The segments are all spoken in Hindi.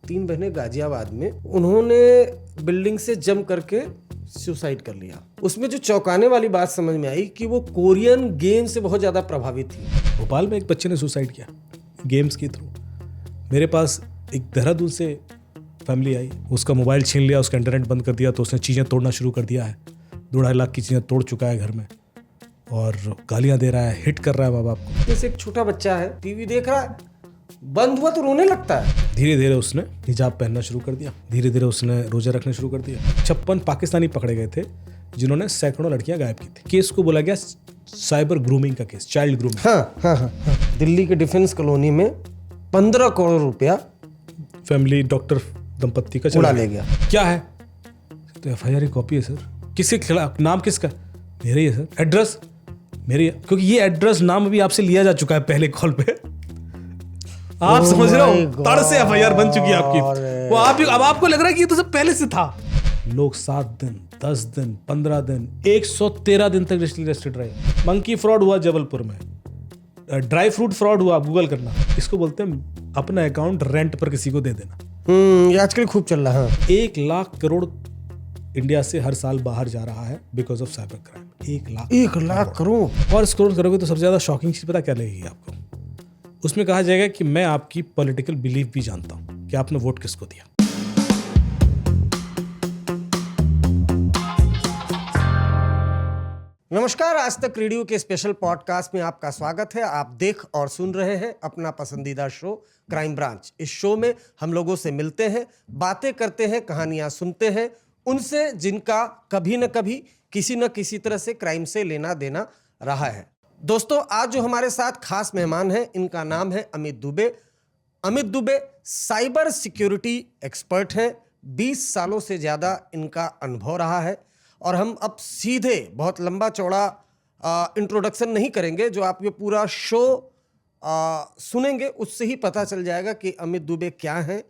तीन बहनें गाजियाबाद में, उन्होंने बिल्डिंग से जंप करके सुसाइड कर लिया। उसमें जो चौंकाने वाली बात समझ में आई कि वो कोरियन गेम से बहुत ज़्यादा प्रभावित थी। भोपाल में एक बच्चे ने सुसाइड किया गेम्स के थ्रू। मेरे पास एक देहरादून से फैमिली आई, उसका मोबाइल छीन लिया, उसका इंटरनेट बंद कर दिया, तो उसने चीज़ें तोड़ना शुरू कर दिया है। 2-2.5 लाख की चीज़ें तोड़ चुका है घर में और गालियाँ दे रहा है, हिट कर रहा है माँ बाप को। जैसे एक छोटा बच्चा है, टीवी देख रहा है, बंद हुआ तो रोने लगता है। धीरे धीरे उसने हिजाब पहनना शुरू कर दिया, धीरे धीरे उसने रोजे रखने शुरू कर दिया। 56 पाकिस्तानी पकड़े गए थे जिन्होंने सैकड़ों लड़कियां गायब की थी। केस को बोला गया साइबर ग्रूमिंग का केस, चाइल्ड ग्रूमिंग। हाँ। दिल्ली के डिफेंस कॉलोनी में 15 करोड़ रुपया फैमिली डॉक्टर दंपत्ति का उड़ा ले गया। क्या है तो FIR की कॉपी है सर। किसके खिलाफ? नाम किसका? मेरा ही है सर। एड्रेस मेरी है, क्योंकि ये एड्रेस नाम अभी आपसे लिया जा चुका है पहले कॉल पे। आप समझ रहे हो, तड़ से FIR बन चुकी है आपकी। वो आप अब आपको लग रहा है कि ये तो सब पहले से था। लोग 7 दिन, 10 दिन, 15 दिन, 113 दिन तक रेस्टेड रहे। मंकी फ्रॉड हुआ जबलपुर में, ड्राई फ्रूट फ्रॉड हुआ, गूगल करना। इसको बोलते हैं अपना अकाउंट रेंट पर किसी को दे देना। ये आजकल खूब चल रहा है। 1 लाख करोड़ इंडिया से हर साल बाहर जा रहा है because of cyber crime. 1 lakh crore. और स्क्रॉल करोगे तो सबसे ज्यादा शॉकिंग चीज पता क्या लगेगी आपको? उसमें कहा जाएगा कि मैं आपकी पॉलिटिकल बिलीफ भी जानता हूं कि आपने वोट किसको दिया। नमस्कार, आज तक रेडियो के स्पेशल पॉडकास्ट में आपका स्वागत है। आप देख और सुन रहे हैं अपना पसंदीदा शो क्राइम ब्रांच। इस शो में हम लोगों से मिलते हैं, बातें करते हैं, कहानियां सुनते हैं उनसे जिनका कभी न कभी किसी न किसी तरह से क्राइम से लेना देना रहा है। दोस्तों, आज जो हमारे साथ खास मेहमान हैं, इनका नाम है Amit Dubey. Amit Dubey cyber security expert हैं। 20 सालों से ज़्यादा इनका अनुभव रहा है और हम अब सीधे बहुत लंबा चौड़ा इंट्रोडक्शन नहीं करेंगे। जो आप ये पूरा शो सुनेंगे उससे ही पता चल जाएगा कि अमित दुबे क्या हैं।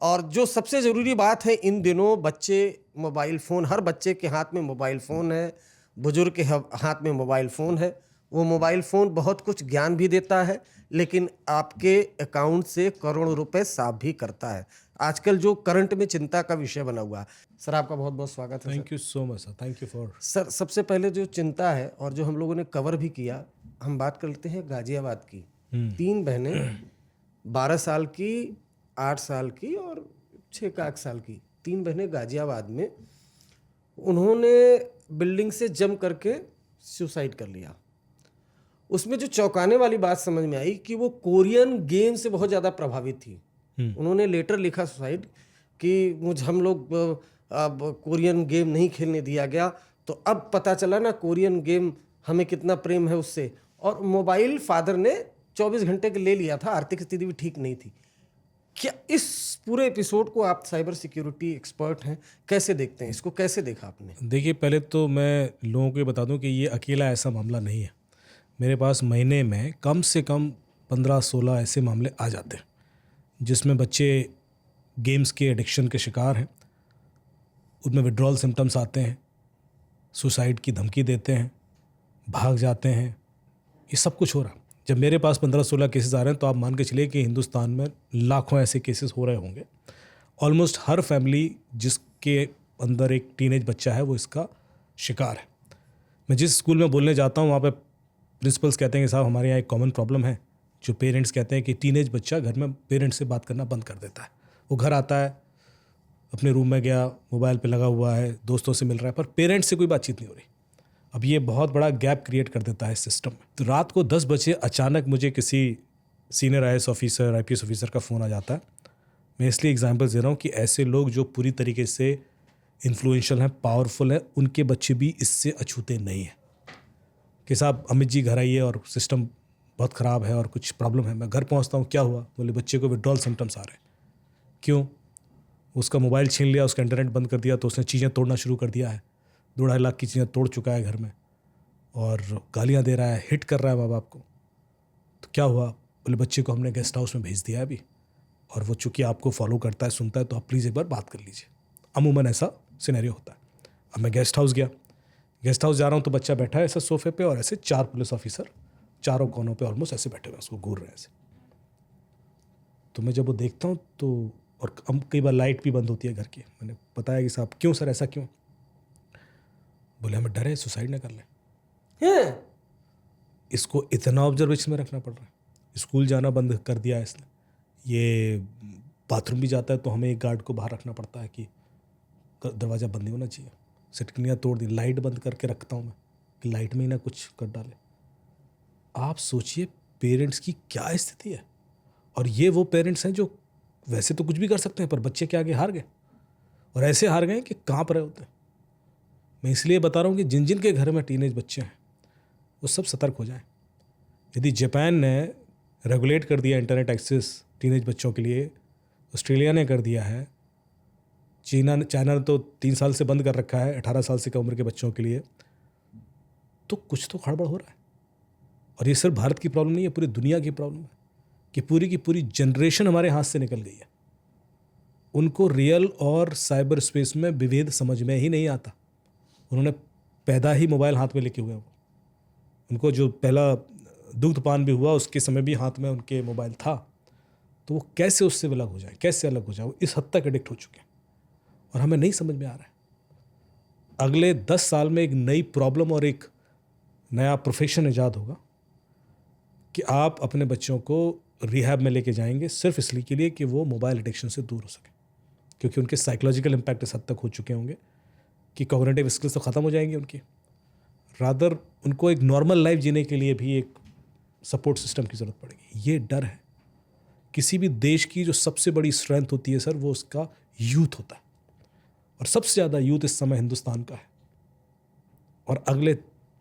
और जो सबसे ज़रूरी बात है, इन दिनों बच्चे मोबाइल फ़ोन, हर बच्चे के हाथ में मोबाइल फ़ोन है, बुजुर्ग के हाथ में मोबाइल फ़ोन है। वो मोबाइल फ़ोन बहुत कुछ ज्ञान भी देता है, लेकिन आपके अकाउंट से करोड़ों रुपए साफ भी करता है। आजकल जो करंट में चिंता का विषय बना हुआ है। सर, आपका बहुत बहुत स्वागत है। Thank you so much sir, thank you for. Sir, सबसे पहले जो चिंता है और जो हम लोगों ने कवर भी किया, हम बात करते हैं गाजियाबाद की। 3 बहनें, 12 साल की, 8 साल की और 6 साल की, 3 बहनें गाजियाबाद में, उन्होंने बिल्डिंग से जंप करके सुसाइड कर लिया। उसमें जो चौंकाने वाली बात समझ में आई कि वो कोरियन गेम से बहुत ज़्यादा प्रभावित थी। उन्होंने लेटर लिखा सुसाइड कि हम लोग अब कोरियन गेम नहीं खेलने दिया गया, तो अब पता चला ना कोरियन गेम हमें कितना प्रेम है उससे। और मोबाइल फादर ने 24 घंटे के ले लिया था, आर्थिक स्थिति भी ठीक नहीं थी। क्या इस पूरे एपिसोड को, आप साइबर सिक्योरिटी एक्सपर्ट हैं, कैसे देखते हैं? इसको कैसे देखा आपने? देखिए, पहले तो मैं लोगों को ये बता दूं कि ये अकेला ऐसा मामला नहीं है। मेरे पास महीने में कम से कम 15-16 ऐसे मामले आ जाते हैं जिसमें बच्चे गेम्स के एडिक्शन के शिकार हैं। उनमें विड्रॉल सिम्टम्स आते हैं, सुसाइड की धमकी देते हैं, भाग जाते हैं। ये सब कुछ हो रहा है। जब मेरे पास 15-16 केसेस आ रहे हैं तो आप मान के चलिए कि हिंदुस्तान में लाखों ऐसे केसेस हो रहे होंगे। ऑलमोस्ट हर फैमिली जिसके अंदर एक टीनेज बच्चा है वो इसका शिकार है। मैं जिस स्कूल में बोलने जाता हूँ वहाँ पे प्रिंसिपल्स कहते हैं कि साहब हमारे यहाँ एक कॉमन प्रॉब्लम है। जो पेरेंट्स कहते हैं कि टीनेज बच्चा घर में पेरेंट्स से बात करना बंद कर देता है। वो घर आता है, अपने रूम में गया, मोबाइल पे लगा हुआ है, दोस्तों से मिल रहा है, पर पेरेंट्स से कोई बातचीत नहीं हो रही। अब ये बहुत बड़ा गैप क्रिएट कर देता है इस सिस्टम में। तो रात को 10 बजे अचानक मुझे किसी senior IAS officer, IPS officer का फ़ोन आ जाता है। मैं इसलिए एग्जांपल दे रहा हूँ कि ऐसे लोग जो पूरी तरीके से इन्फ्लुएंशियल हैं, पावरफुल हैं, उनके बच्चे भी इससे अछूते नहीं हैं कि साहब अमित जी घर आइए और सिस्टम बहुत ख़राब है और कुछ प्रॉब्लम है। मैं घर पहुँचता हूँ, क्या हुआ? बोले बच्चे को विड्रॉल सिम्टम्स आ रहे हैं। क्यों? उसका मोबाइल छीन लिया, उसका इंटरनेट बंद कर दिया, तो उसने चीज़ें तोड़ना शुरू कर दिया है। 2-2.5 लाख की चीज़ें तोड़ चुका है घर में और गालियाँ दे रहा है, हिट कर रहा है माँ बाप को। तो क्या हुआ? बोले बच्चे को हमने गेस्ट हाउस में भेज दिया है अभी, और वो चूँकि आपको फॉलो करता है, सुनता है, तो आप प्लीज़ एक बार बात कर लीजिए। अमूमन ऐसा सिनेरियो होता है। अब मैं गेस्ट हाउस गया, गेस्ट हाउस जा रहा हूँ तो बच्चा बैठा है ऐसे सोफे पे और ऐसे 4 पुलिस ऑफिसर चारों कोनों पे ऑलमोस्ट ऐसे बैठे हुए हैं, उसको घूर रहे हैं ऐसे। तो मैं जब वो देखता हूँ तो और कई बार लाइट भी बंद होती है घर की। मैंने बताया कि साहब क्यों सर, ऐसा क्यों? बोले हमें डर है सुसाइड ना कर ले। हैं? इसको इतना ऑब्जर्वेशन में रखना पड़ रहा है। स्कूल जाना बंद कर दिया है इसने, ये बाथरूम भी जाता है तो हमें एक गार्ड को बाहर रखना पड़ता है कि दरवाज़ा बंद नहीं होना चाहिए। सिटकनियाँ तोड़ दी, लाइट बंद करके रखता हूँ मैं कि लाइट में ही ना कुछ कर डाले। आप सोचिए पेरेंट्स की क्या स्थिति है। और ये वो पेरेंट्स हैं जो वैसे तो कुछ भी कर सकते हैं पर बच्चे के आगे हार गए, और ऐसे हार गए कि काँप रहे होते हैं। मैं इसलिए बता रहा हूँ कि जिन जिन के घर में टीनेज बच्चे हैं वो सब सतर्क हो जाएं। यदि जापान ने रेगुलेट कर दिया इंटरनेट एक्सेस टीनेज बच्चों के लिए, ऑस्ट्रेलिया ने कर दिया है, चाइना ने तो 3 साल से बंद कर रखा है 18 साल से कम उम्र के बच्चों के लिए, तो कुछ तो गड़बड़ हो रहा है। और ये सिर्फ भारत की प्रॉब्लम नहीं है, पूरी दुनिया की प्रॉब्लम है कि पूरी की पूरी जनरेशन हमारे हाथ से निकल गई है। उनको रियल और साइबर स्पेस में विभेद समझ में ही नहीं आता। उन्होंने पैदा ही मोबाइल हाथ में लेके हुए हैं। उनको जो पहला दुग्धपान भी हुआ उसके समय भी हाथ में उनके मोबाइल था, तो वो कैसे उससे अलग हो जाए, कैसे अलग हो जाए, वो इस हद तक एडिक्ट हो चुके हैं और हमें नहीं समझ में आ रहा है। अगले 10 साल में एक नई प्रॉब्लम और एक नया प्रोफेशन ईजाद होगा कि आप अपने बच्चों को रिहैब में लेके जाएंगे सिर्फ इसलिए के लिए कि वो मोबाइल एडिक्शन से दूर हो सके, क्योंकि उनके साइकोलॉजिकल इम्पैक्ट इस हद तक हो चुके होंगे कि कॉग्निटिव स्किल्स तो ख़त्म हो जाएंगी उनकी। रादर उनको एक नॉर्मल लाइफ जीने के लिए भी एक सपोर्ट सिस्टम की ज़रूरत पड़ेगी। ये डर है। किसी भी देश की जो सबसे बड़ी स्ट्रेंथ होती है सर, वो उसका यूथ होता है, और सबसे ज़्यादा यूथ इस समय हिंदुस्तान का है। और अगले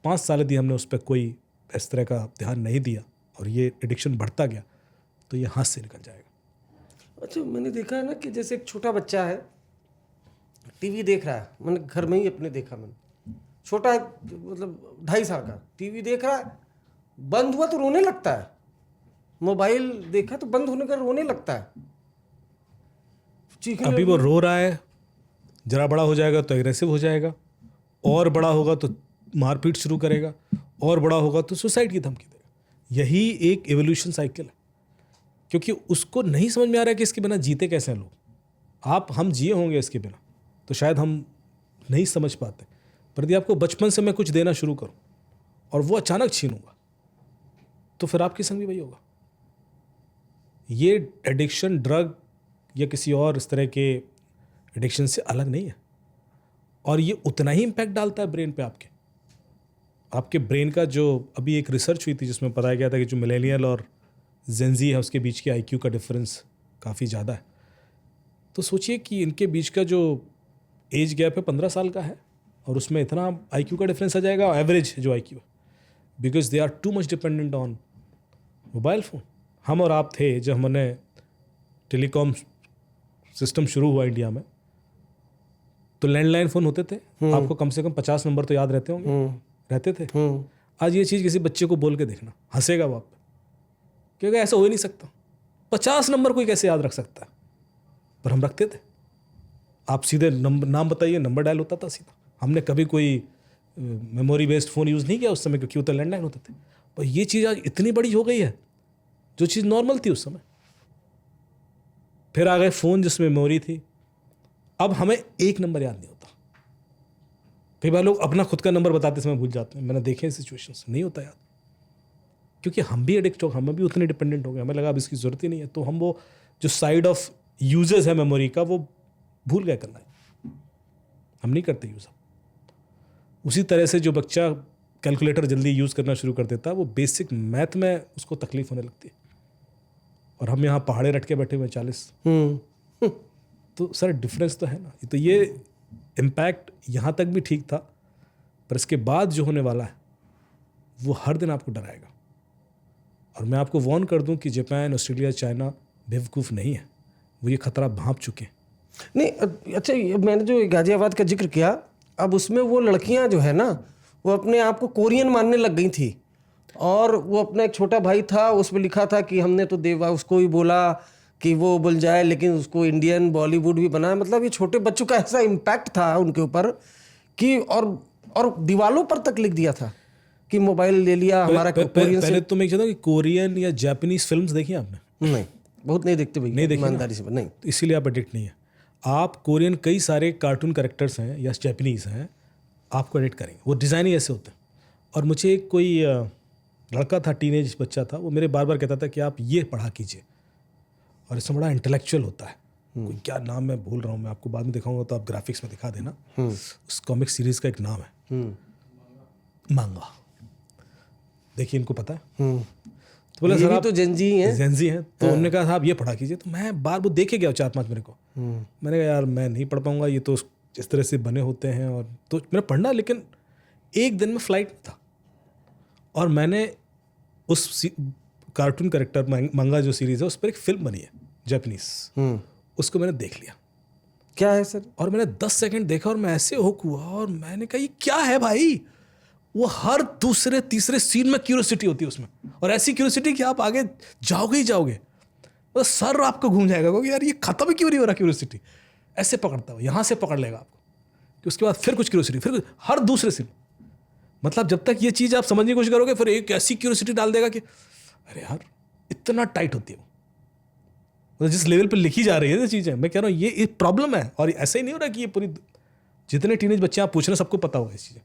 5 साल यदि हमने उस पर कोई इस तरह का ध्यान नहीं दिया और ये एडिक्शन बढ़ता गया तो ये हाथ से निकल जाएगा। अच्छा, मैंने देखा है ना कि जैसे एक छोटा बच्चा है, टीवी देख रहा है, मैंने घर में ही अपने देखा, मैंने छोटा है, मतलब 2.5 साल का, टीवी देख रहा है, बंद हुआ तो रोने लगता है, मोबाइल देखा तो बंद होने का रोने लगता है, चीखने अभी वो रो रहा है, जरा बड़ा हो जाएगा तो एग्रेसिव हो जाएगा, और बड़ा होगा तो मारपीट शुरू करेगा, और बड़ा होगा तो सुसाइड की धमकी देगा। यही एक एवोल्यूशन साइकिल है, क्योंकि उसको नहीं समझ में आ रहा है कि इसके बिना जीते कैसे हैं लोग। हम जिए होंगे इसके बिना तो शायद हम नहीं समझ पाते, पर यदि आपको बचपन से मैं कुछ देना शुरू करूं और वो अचानक छीनूंगा तो फिर आपके संग भी वही होगा। ये एडिक्शन ड्रग या किसी और इस तरह के एडिक्शन से अलग नहीं है, और ये उतना ही इम्पैक्ट डालता है ब्रेन पे। आपके ब्रेन का जो अभी एक रिसर्च हुई थी जिसमें बताया गया था कि जो मिलेनियल और जेनजी है उसके बीच की आईक्यू का डिफरेंस काफ़ी ज़्यादा है। तो सोचिए कि इनके बीच का जो एज गैप है 15 साल का है, और उसमें इतना आईक्यू का डिफरेंस आ जाएगा, एवरेज जो IQ, because they are too much dependent on mobile phone. हम और आप थे जब हमने टेलीकॉम सिस्टम शुरू हुआ इंडिया में, तो लैंडलाइन फ़ोन होते थे, आपको कम से कम 50 नंबर तो याद रहते होंगे, रहते थे। आज ये चीज़ किसी बच्चे को बोल के देखना, हंसेगा वो आप पे, क्योंकि ऐसा हो ही नहीं सकता। 50 नंबर कोई कैसे याद रख सकता है, पर हम रखते थे। आप सीधे नाम बताइए, नंबर डायल होता था सीधा। हमने कभी कोई मेमोरी बेस्ड फ़ोन यूज़ नहीं किया उस समय, क्योंकि वो तो लैंडलाइन होते थे। पर ये चीज़ आज इतनी बड़ी हो गई है, जो चीज़ नॉर्मल थी उस समय। फिर आ गए फ़ोन जिसमें मेमोरी थी। अब हमें एक नंबर याद नहीं होता। कई बार लोग अपना खुद का नंबर बताते समय भूल जाते हैं। मैंने देखे सिचुएशंस, नहीं होता याद, क्योंकि हम भी एडिक्ट हो, हम भी उतने डिपेंडेंट हो गए। हमें लगा अब इसकी ज़रूरत ही नहीं है, तो हम वो जो साइड ऑफ यूजेस है मेमोरी का वो भूल गए करना, हम नहीं करते यूज़। उसी तरह से जो बच्चा कैलकुलेटर जल्दी यूज़ करना शुरू कर देता है, वो बेसिक मैथ में उसको तकलीफ होने लगती है, और हम यहाँ पहाड़े रट के बैठे हुए 40। तो सर डिफरेंस तो है ना। तो ये इम्पैक्ट यहाँ तक भी ठीक था, पर इसके बाद जो होने वाला है वो हर दिन आपको डराएगा। और मैं आपको वार्न कर दूं कि जापान, ऑस्ट्रेलिया, चाइना बेवकूफ़ नहीं है, वो ये खतरा भांप चुके हैं। नहीं, अच्छा, मैंने जो गाजियाबाद का जिक्र किया, अब उसमें वो लड़कियां जो है ना, वो अपने आप को कोरियन मानने लग गई थी, और वो अपना एक छोटा भाई था, उसमें लिखा था कि हमने तो देवा उसको ही बोला कि वो बोल जाए, लेकिन उसको इंडियन बॉलीवुड भी बनाया। मतलब ये छोटे बच्चों का ऐसा इम्पैक्ट था उनके ऊपर कि और दीवालों पर तक लिख दिया था कि मोबाइल ले लिया हमारा कोरियन से। पहले तो मैं कहता हूँ कि कोरियन या जापानीज फिल्म्स देखी आपने? नहीं। बहुत नहीं देखते भैया, नहीं देखिए ना। ईमानदारी से नहीं। तो इसीलिए आप एडिक्ट नहीं है। आप कोरियन कई सारे कार्टून कैरेक्टर्स हैं या जैपनीज़ हैं, आपको एडिक्ट करेंगे, वो डिज़ाइन ही ऐसे होते हैं। और मुझे एक कोई लड़का था, टीनेज बच्चा था, वो मेरे बार बार कहता था कि आप ये पढ़ा कीजिए, और इसमें बड़ा इंटेलेक्चुअल होता है। कोई क्या नाम मैं भूल रहा हूँ, मैं आपको बाद में दिखाऊंगा तो आप ग्राफिक्स में दिखा देना। उस कॉमिक सीरीज़ का एक नाम है मांगा। देखिए इनको पता है। तो बोला ये सर भी आप तो जेंजी हैं। जेंजी हैं, तो उन्होंने कहा साहब ये पढ़ा कीजिए। तो मैं बार वो देखे गया 4-5 मेरे को। मैंने कहा यार मैं नहीं पढ़ पाऊंगा, ये तो इस तरह से बने होते हैं। और तो मैंने पढ़ना, लेकिन एक दिन में फ्लाइट में था और मैंने उस कार्टून कैरेक्टर मंगा जो सीरीज़ है उस पर एक फिल्म बनी है जापानीज, उसको मैंने देख लिया। क्या है सर? और मैंने 10 सेकंड देखा और मैं ऐसे हुक हुआ और मैंने कहा ये क्या है भाई। वो हर दूसरे तीसरे सीन में क्यूरियोसिटी होती है उसमें, और ऐसी क्यूरियोसिटी कि आप आगे जाओगे ही जाओगे, मतलब सर आपको घूम जाएगा क्योंकि यार ये खत्म ही क्यों नहीं हो रहा क्यूरियोसिटी। ऐसे पकड़ता है, यहाँ से पकड़ लेगा आपको कि उसके बाद फिर कुछ क्यूरियोसिटी, फिर हर दूसरे सीन। मतलब जब तक ये चीज़ आप समझने की कोशिश करोगे फिर एक ऐसी क्यूरियोसिटी डाल देगा कि अरे यार इतना टाइट होती है वो, मतलब जिस लेवल पे लिखी जा रही है ये चीज़ें। मैं कह रहा हूँ ये प्रॉब्लम है। और ऐसा ही नहीं हो रहा कि ये पूरी जितने टीनेज बच्चे आप पूछ रहे हैं सबको पता होगा इस चीज़ें।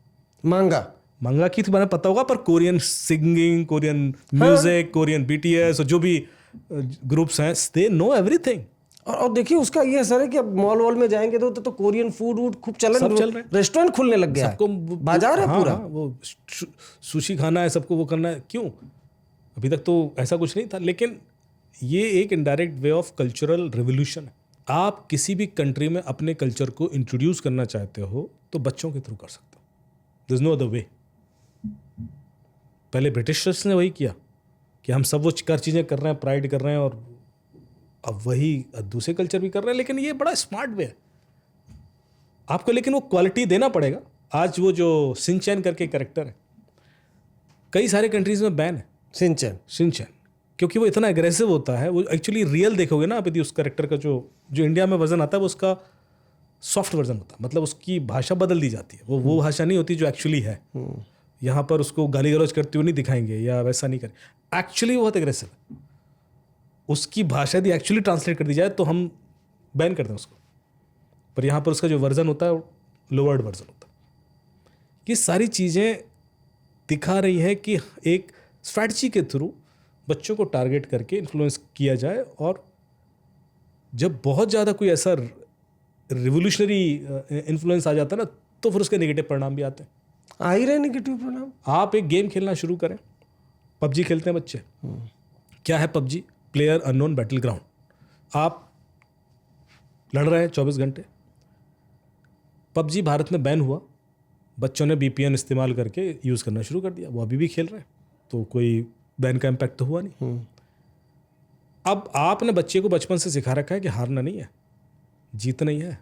मंगा की तो मैंने पता होगा, पर Korean singing, Korean music, Korean BTS और जो भी ग्रुप्स हैं, दे नो एवरीथिंग। और देखिए उसका ये असर है कि अब मॉल वॉल में जाएंगे तो कोरियन फूड वूड खूब सब चल रहे हैं। रेस्टोरेंट खुलने लग गया सबको है, बाजार है पूरा। वो सुशी खाना है, सबको वो करना है। क्यों? अभी तक तो ऐसा कुछ नहीं था, लेकिन ये एक indirect way of cultural revolution है। आप किसी भी कंट्री में अपने कल्चर को इंट्रोड्यूस करना चाहते हो तो बच्चों के थ्रू कर सकते हो, there is no other way. पहले ब्रिटिशर्स ने वही किया कि हम सब वो चीज़ें कर रहे हैं, प्राइड कर रहे हैं, और अब वही दूसरे कल्चर भी कर रहे हैं। लेकिन ये बड़ा स्मार्ट वे है आपको, लेकिन वो क्वालिटी देना पड़ेगा। आज वो जो शिनचैन करके कैरेक्टर है, कई सारे कंट्रीज में बैन है शिनचैन, क्योंकि वो इतना एग्रेसिव होता है। वो एक्चुअली रियल देखोगे ना आप, यदि उस कैरेक्टर का जो इंडिया में वर्जन आता है वो उसका सॉफ्ट वर्जन होता है, मतलब उसकी भाषा बदल दी जाती है। वो भाषा नहीं होती जो एक्चुअली है। यहाँ पर उसको गाली गलौज करते हुए नहीं दिखाएंगे या वैसा नहीं करें। एक्चुअली बहुत एग्रेसिव है। उसकी भाषा यदि एक्चुअली ट्रांसलेट कर दी जाए तो हम बैन करते हैं उसको, पर यहाँ पर उसका जो वर्जन होता है लोवर्ड वर्जन होता है। ये सारी चीज़ें दिखा रही है कि एक स्ट्रैटेजी के थ्रू बच्चों को टारगेट करके इन्फ्लुएंस किया जाए, और जब बहुत ज़्यादा कोई ऐसा रिवोल्यूशनरी इन्फ्लुएंस आ जाता है ना, तो फिर उसके नेगेटिव परिणाम भी आते हैं। आ ही रहे नेगेटिव परिणाम। आप एक गेम खेलना शुरू करें, PUBG खेलते हैं बच्चे। क्या है PUBG? Player unknown battle ground. आप लड़ रहे हैं 24 घंटे। PUBG भारत में बैन हुआ, बच्चों ने VPN इस्तेमाल करके यूज़ करना शुरू कर दिया। वो अभी भी खेल रहे हैं, तो कोई बैन का इम्पैक्ट तो हुआ नहीं। अब आपने बच्चे को बचपन से सिखा रखा है कि हारना नहीं है, जीतना ही है।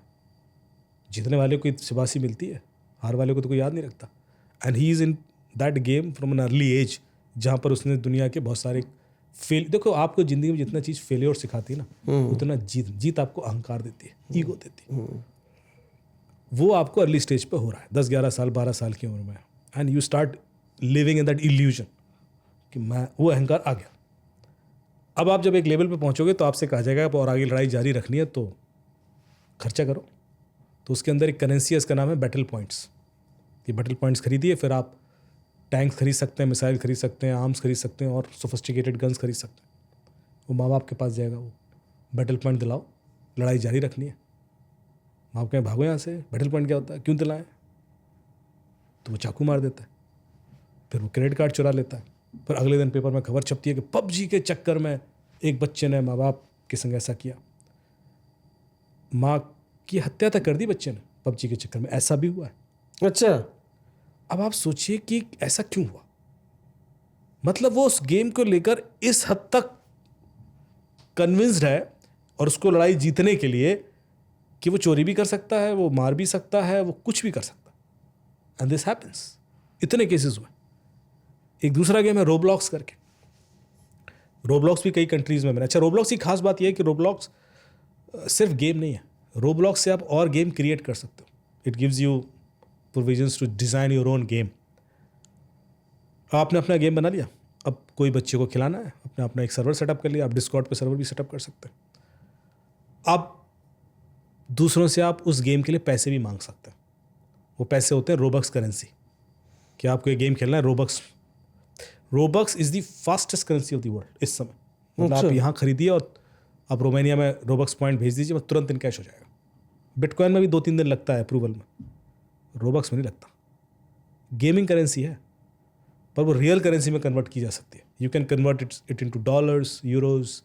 जीतने वाले को शाबाशी मिलती है, हार वाले को तो कोई याद नहीं रखता। And he is in that game from an early age, जहाँ पर उसने दुनिया के बहुत सारे देखो आपको ज़िंदगी में जितना चीज़ फेलियर सिखाती है ना, उतना जीत आपको अहंकार देती है, ईगो देती है। वो आपको अर्ली स्टेज पे हो रहा है, 10-11 साल 12 साल की उम्र में, and you start living in that illusion कि मैं, वो अहंकार आ गया। अब आप जब एक लेवल पे पहुंचोगे तो आपसे कहा जाएगा और आगे लड़ाई जारी रखनी है तो खर्चा करो। तो उसके अंदर एक करेंसी है, इसका नाम है बैटल पॉइंट्स। ये बैटल पॉइंट्स खरीदिए, फिर आप टैंक्स खरीद सकते हैं, मिसाइल खरीद सकते हैं, आर्म्स खरीद सकते हैं और सोफिस्टिकेटेड गन्स खरीद सकते हैं। वो माँ बाप के पास जाएगा, वो बैटल पॉइंट दिलाओ, लड़ाई जारी रखनी है। माँ बाप कहें भागो यहाँ से, बैटल पॉइंट क्या होता है, क्यों दिलाएं? तो वो चाकू मार देता है, फिर वो क्रेडिट कार्ड चुरा लेता है। फिर अगले दिन पेपर में खबर छपती है कि PUBG के चक्कर में एक बच्चे ने माँ बाप के संग ऐसा किया, माँ की हत्या तक कर दी बच्चे ने PUBG के चक्कर में। ऐसा भी हुआ है। अच्छा, अब आप सोचिए कि ऐसा क्यों हुआ। मतलब वो उस गेम को लेकर इस हद तक कन्विंस्ड है और उसको लड़ाई जीतने के लिए कि वो चोरी भी कर सकता है, वो मार भी सकता है, वो कुछ भी कर सकता है। And this happens. इतने केसेस हुए। एक दूसरा गेम है रोब्लॉक्स करके। रोब्लॉक्स भी कई कंट्रीज में बना। अच्छा, रोब्लॉक्स की खास बात यह है कि रोब्लॉक्स सिर्फ गेम नहीं है, रोब्लॉक्स से आप और गेम क्रिएट कर सकते हो। It gives you provisions to design your own game. आपने अपना गेम बना लिया, अब कोई बच्चे को खिलाना है, अपना अपना एक सर्वर सेटअप कर लिया, आप डिस्कॉर्ड पे सर्वर भी सेटअप कर सकते हैं। आप दूसरों से आप उस गेम के लिए पैसे भी मांग सकते हैं। वो पैसे होते हैं रोबक्स करेंसी, कि आपको ये गेम खेलना है Robux. Robux is the fastest currency of the world इस समय। मतलब आप यहाँ खरीदिए और आप रोमानिया में रोबक्स पॉइंट भेज दीजिए, बस तुरंत इनकैश हो जाएगा। बिटकॉइन में भी 2-3 दिन लगता है अप्रूवल में, रोबक्स में नहीं लगता। गेमिंग करेंसी है, पर वो रियल करेंसी में कन्वर्ट की जा सकती है। You can convert it into dollars, euros,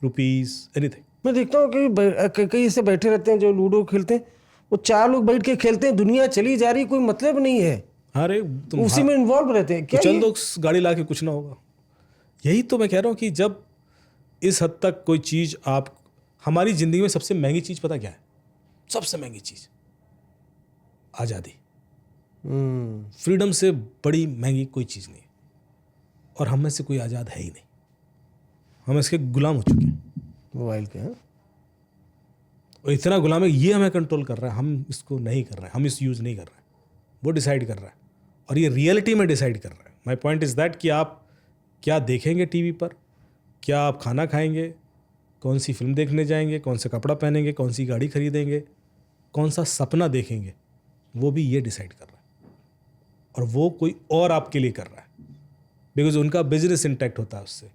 rupees, anything. मैं देखता हूँ कि कई ऐसे बैठे रहते हैं जो लूडो खेलते हैं, वो 4 लोग बैठ के खेलते हैं, दुनिया चली जा रही, कोई मतलब नहीं है, अरे तुम उसी में इन्वॉल्व रहते हैं। क्या चल दो गाड़ी ला के, कुछ ना होगा। यही तो मैं कह रहा हूँ कि जब इस हद तक कोई चीज़ आप, हमारी ज़िंदगी में सबसे महंगी चीज़ पता क्या है? सबसे महंगी चीज़ आज़ादी। फ्रीडम से बड़ी महंगी कोई चीज़ नहीं है, और हम में से कोई आज़ाद है ही नहीं। हम इसके गुलाम हो चुके हैं मोबाइल के। और इतना गुलाम है, ये हमें कंट्रोल कर रहा है, हम इसको नहीं कर रहे हैं, हम इस यूज़ नहीं कर रहे हैं, वो डिसाइड कर रहा है, और ये रियलिटी में डिसाइड कर रहा है। माई पॉइंट इज़ दैट कि आप क्या देखेंगे टीवी पर, क्या आप खाना खाएंगे, कौन सी फिल्म देखने जाएंगे, कौन सा कपड़ा पहनेंगे, कौन सी गाड़ी खरीदेंगे, कौन सा सपना देखेंगे, वो भी ये डिसाइड कर रहा है। और वो कोई और आपके लिए कर रहा है, बिकॉज उनका बिजनेस इंटैक्ट होता है उससे।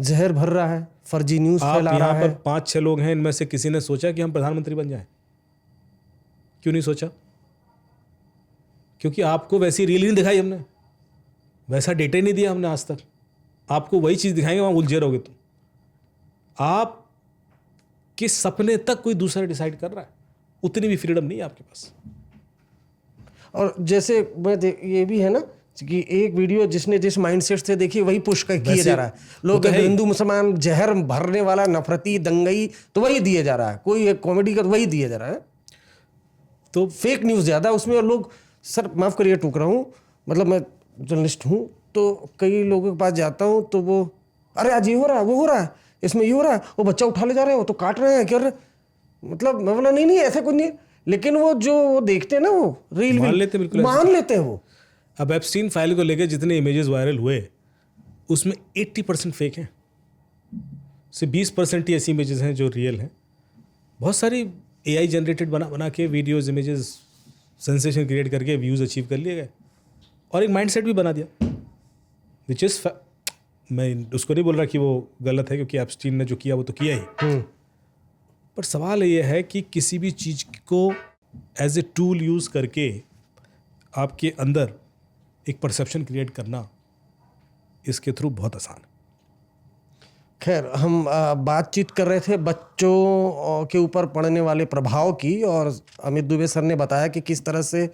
जहर भर रहा है, फर्जी न्यूज़ फैला रहा यहाँ है। पर 5-6 लोग हैं, इनमें से किसी ने सोचा कि हम प्रधानमंत्री बन जाएं? क्यों नहीं सोचा? क्योंकि आपको वैसी रील नहीं दिखाई हमने, वैसा डेटा ही नहीं दिया हमने आज तक। आपको वही चीज़ दिखाएंगे, वहाँ उलझे रहोगे तुम। आप किस सपने तक कोई दूसरा डिसाइड कर रहा है, उतनी भी फ्रीडम नहीं है आपके पास। और जैसे ये भी है ना कि एक वीडियो जिसने जिस माइंडसेट से देखी वही पुश किया जा रहा है। लोग हिंदू मुसलमान जहर भरने वाला, नफरती, दंगई, तो वही दिया जा रहा है। कोई एक कॉमेडी का वही दिया जा रहा है। तो फेक न्यूज़ ज़्यादा उसमें। और लोग, सर माफ़ करिए टूक रहा हूँ, मतलब मैं जर्नलिस्ट हूँ, तो कई लोगों के पास जाता हूँ तो वो, अरे आज ये हो रहा है, वो हो रहा है, इसमें ये हो रहा है, वो बच्चा उठा ले जा रहे हैं, वो तो काट रहे हैं, क्या मतलब। मैं बोला नहीं ऐसा कुछ नहीं है, लेकिन वो जो वो देखते हैं ना, वो रील मान लेते हैं, बिल्कुल मान लेते हैं वो। अब एप्स्टीन फाइल को लेकर जितने इमेजेस वायरल हुए, उसमें 80% फेक हैं, सिर्फ 20% ही ऐसी इमेजेस हैं जो रियल हैं। बहुत सारी AI जनरेटेड बना के वीडियोस, इमेजेस, सेंसेशन क्रिएट करके व्यूज़ अचीव कर लिए गए, और एक माइंडसेट भी बना दिया, विच इज़, मैं उसको नहीं बोल रहा कि वो गलत है, क्योंकि एप्स्टीन ने जो किया वो तो किया ही। पर सवाल ये है कि किसी भी चीज़ को एज ए टूल यूज़ करके आपके अंदर एक परसेप्शन क्रिएट करना, इसके थ्रू बहुत आसान है। खैर, हम बातचीत कर रहे थे बच्चों के ऊपर पड़ने वाले प्रभाव की, और अमित दुबे सर ने बताया कि किस तरह से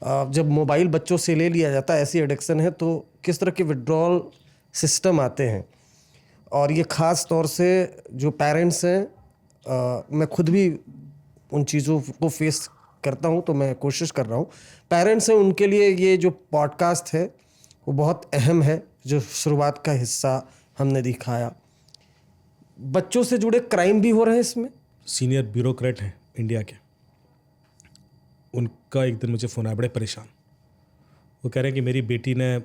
जब मोबाइल बच्चों से ले लिया जाता है, ऐसी एडिक्शन है, तो किस तरह के विड्रॉल सिस्टम आते हैं। और ये ख़ास तौर से जो पेरेंट्स हैं, मैं खुद भी उन चीज़ों को फेस करता हूँ, तो मैं कोशिश कर रहा हूँ। पेरेंट्स हैं, उनके लिए ये जो पॉडकास्ट है वो बहुत अहम है, जो शुरुआत का हिस्सा हमने दिखाया। बच्चों से जुड़े क्राइम भी हो रहे हैं इसमें। सीनियर ब्यूरोक्रेट हैं इंडिया के, उनका एक दिन मुझे फ़ोन आया, बड़े परेशान। वो कह रहे हैं कि मेरी बेटी ने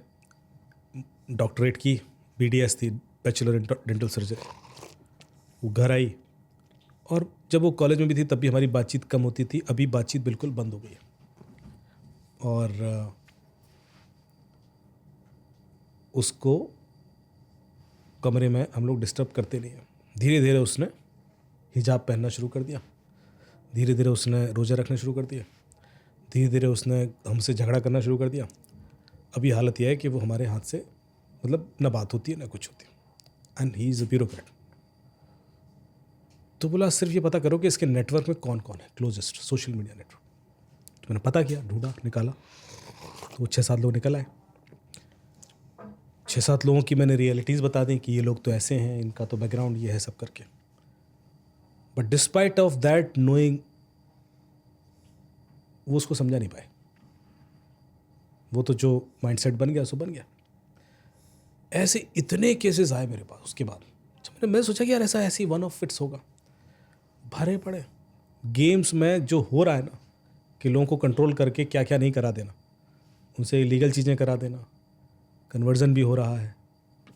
डॉक्टरेट की, BDS थी, बैचलर इन डेंटल सर्जरी। वो घर आई, और जब वो कॉलेज में भी थी तब भी हमारी बातचीत कम होती थी, अभी बातचीत बिल्कुल बंद हो गई है। और उसको कमरे में हम लोग डिस्टर्ब करते नहीं हैं। धीरे धीरे उसने हिजाब पहनना शुरू कर दिया, धीरे धीरे उसने रोज़ा रखना शुरू कर दिया, धीरे धीरे उसने हमसे झगड़ा करना शुरू कर दिया। अभी हालत यह है कि वो हमारे हाथ से, मतलब ना बात होती है ना कुछ होती है। And he is a bureaucrat. तो बोला सिर्फ ये पता करो कि इसके नेटवर्क में कौन कौन है, क्लोजेस्ट सोशल मीडिया नेटवर्क। तो मैंने पता किया, ढूंढा, निकाला, तो 6-7 लोग निकल आए। 6-7 लोगों की मैंने रियलिटीज़ बता दी कि ये लोग तो ऐसे हैं, इनका तो बैकग्राउंड ये है, सब करके। But despite of that knowing, वो उसको समझा नहीं पाए। वो तो जो माइंडसेट बन गया सो बन गया। ऐसे इतने केसेस आए मेरे पास उसके बाद। जब मैंने सोचा कि यार ऐसा वन ऑफ फिट्स होगा, भरे पड़े गेम्स में जो हो रहा है ना, कि लोगों को कंट्रोल करके क्या क्या नहीं करा देना, उनसे इलीगल चीज़ें करा देना, कन्वर्जन भी हो रहा है।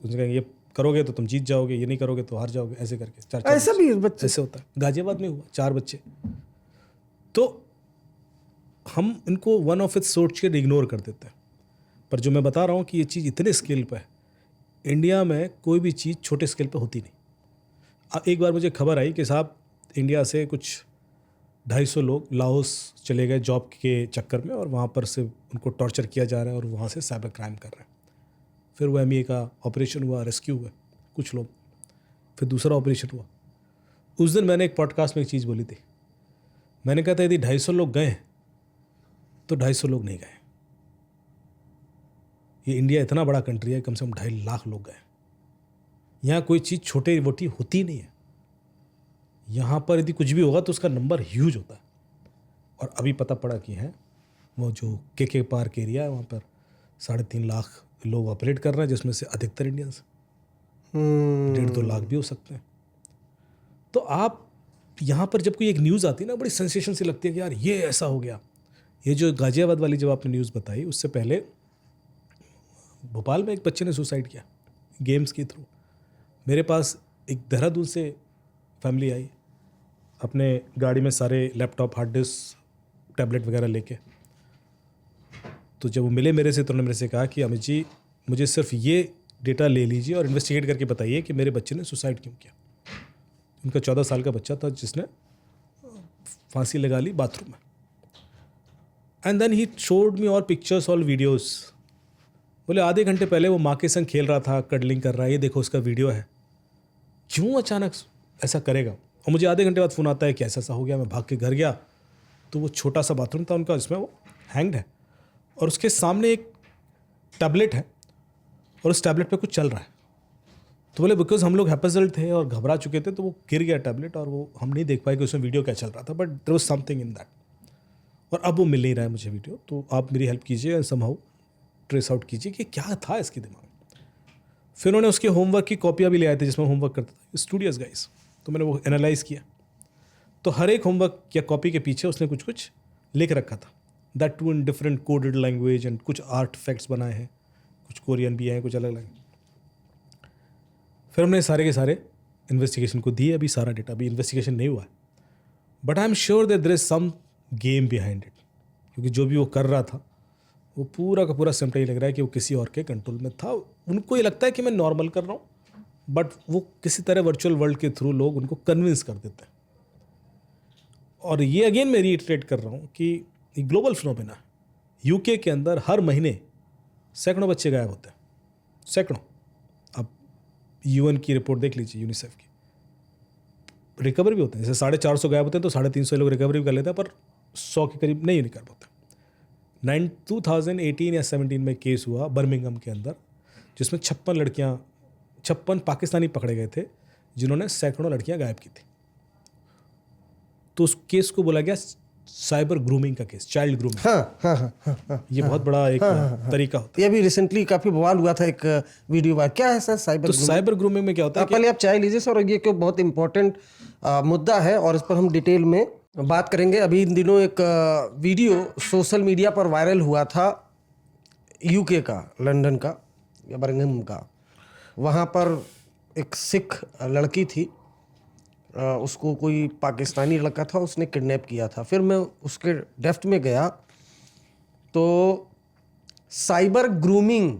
उसने कहा ये करोगे तो तुम जीत जाओगे, ये नहीं करोगे तो हार जाओगे, ऐसे करके 4 ऐसा भी बच्चे ऐसे होता है। गाजियाबाद में हुआ 4 बच्चे। तो हम इनको वन ऑफ इट्स सोच के इग्नोर कर देते हैं, पर जो मैं बता रहा हूँ कि ये चीज़ इतने स्केल पे है, इंडिया में कोई भी चीज़ छोटे स्केल पे होती नहीं। एक बार मुझे खबर आई कि साहब इंडिया से कुछ 250 लोग लाओस चले गए जॉब के चक्कर में, और वहाँ पर से उनको टॉर्चर किया जा रहा है और वहाँ से साइबर क्राइम कर रहे हैं। फिर वो ME का ऑपरेशन हुआ, रेस्क्यू हुए कुछ लोग, फिर दूसरा ऑपरेशन हुआ। उस दिन मैंने एक पॉडकास्ट में एक चीज़ बोली थी, मैंने कहा था यदि 250 लोग गए तो 250 लोग नहीं गए। ये इंडिया इतना बड़ा कंट्री है, कम से कम 2.5 लाख लोग गए। यहाँ कोई चीज़ छोटे मोटी होती नहीं है। यहाँ पर यदि कुछ भी होगा तो उसका नंबर ह्यूज होता है। और अभी पता पड़ा कि है वो जो के पार्क एरिया है, वहाँ पर 3.5 लाख लोग ऑपरेट कर रहे हैं, जिसमें से अधिकतर इंडियंस 1.5-2 लाख भी हो सकते हैं। तो आप यहाँ पर जब कोई एक न्यूज़ आती है ना, बड़ी सेंसेशन सी लगती है कि यार ये ऐसा हो गया। ये जो गाजियाबाद वाली जब आपने न्यूज़ बताई, उससे पहले भोपाल में एक बच्चे ने सुसाइड किया गेम्स के थ्रू। मेरे पास एक देहरादून से फैमिली आई, अपने गाड़ी में सारे लैपटॉप, हार्ड डिस्क, टैबलेट वगैरह लेके। तो जब वो मिले मेरे से तो उन्होंने मेरे से कहा कि अमित जी मुझे सिर्फ ये डेटा ले लीजिए और इन्वेस्टिगेट करके बताइए कि मेरे बच्चे ने सुसाइड क्यों किया। उनका 14 साल का बच्चा था जिसने फांसी लगा ली बाथरूम में। And then he showed me all pictures, all videos. बोले आधे घंटे पहले वो माँ के संग खेल रहा था, कडलिंग कर रहा है, ये देखो उसका वीडियो है। क्यों अचानक ऐसा करेगा? और मुझे आधे घंटे बाद फ़ोन आता है कि ऐसा हो गया। मैं भाग के घर गया तो वो छोटा सा बाथरूम था उनका, जिसमें वो हैंग्ड है और उसके सामने एक टैबलेट है और उस टैबलेट पे कुछ चल रहा है। तो बोले बिकॉज हम लोग हैपेजल्ड थे और घबरा चुके थे, तो वो गिर गया टैबलेट और वो हम नहीं देख पाए कि उसमें वीडियो क्या चल रहा था, but there was something in that. और अब वो मिल नहीं रहा है मुझे वीडियो, तो आप मेरी हेल्प कीजिए एंड समहाउ ट्रेस आउट कीजिए कि क्या था इसके दिमाग में। फिर उन्होंने उसके होमवर्क की कॉपियाँ भी ले आए थे जिसमें होमवर्क करता था, स्टूडियस गाइस। तो मैंने वो एनालाइज किया, तो हर एक होमवर्क या कॉपी के पीछे उसने कुछ कुछ लिख रखा था, that too in different coded language, and कुछ आर्ट फैक्ट्स बनाए हैं, कुछ कोरियन भी हैं, कुछ अलग अलग। फिर हमने सारे के सारे इन्वेस्टिगेशन को दिए। अभी सारा डेटा, अभी इन्वेस्टिगेशन नहीं हुआ है, but I am sure that there is some game behind it, क्योंकि जो भी वो कर रहा था वो पूरा का पूरा सिम्पल ही लग रहा है कि वो किसी और के कंट्रोल में था। उनको ये लगता है कि मैं नॉर्मल कर रहा हूँ, बट वो किसी तरह वर्चुअल वर्ल्ड के थ्रू लोग उनको कन्विंस कर देते हैं। और ये अगेन मैं रीइटरेट कर रहा हूँ कि ये ग्लोबल फिनोमेना है। यूके के अंदर हर महीने सैकड़ों बच्चे गायब होते हैं, सैकड़ों। अब UN की रिपोर्ट देख लीजिए, यूनिसेफ की। रिकवर भी होते हैं, जैसे 450 गायब होते हैं तो 350 लोग रिकवरी भी कर लेते हैं, पर 100 के करीब नहीं निकल पाते। 2018 या 17 में केस हुआ बर्मिंघम के अंदर, जिसमें 56 पाकिस्तानी पकड़े गए थे जिन्होंने सैकड़ों लड़कियां गायब की थी। तो उस केस को बोला गया साइबर ग्रूमिंग का केस, चाइल्ड ग्रूमिंग। हाँ, ये बहुत बड़ा एक तरीका होता है। ये भी रिसेंटली काफी बवाल हुआ था, एक वीडियो वायरल। क्या है सर साइबर तो साइबर ग्रूमिंग में क्या होता है पहले आप चाय लीजिए सर, और ये क्यों बहुत इंपॉर्टेंट मुद्दा है और इस पर हम डिटेल में बात करेंगे। अभी इन दिनों एक वीडियो सोशल मीडिया पर वायरल हुआ था, यूके का, लंदन का या बर्मिंघम का। वहाँ पर एक सिख लड़की थी, उसको कोई पाकिस्तानी लड़का था, उसने किडनैप किया था। फिर मैं उसके डेप्थ में गया तो साइबर ग्रूमिंग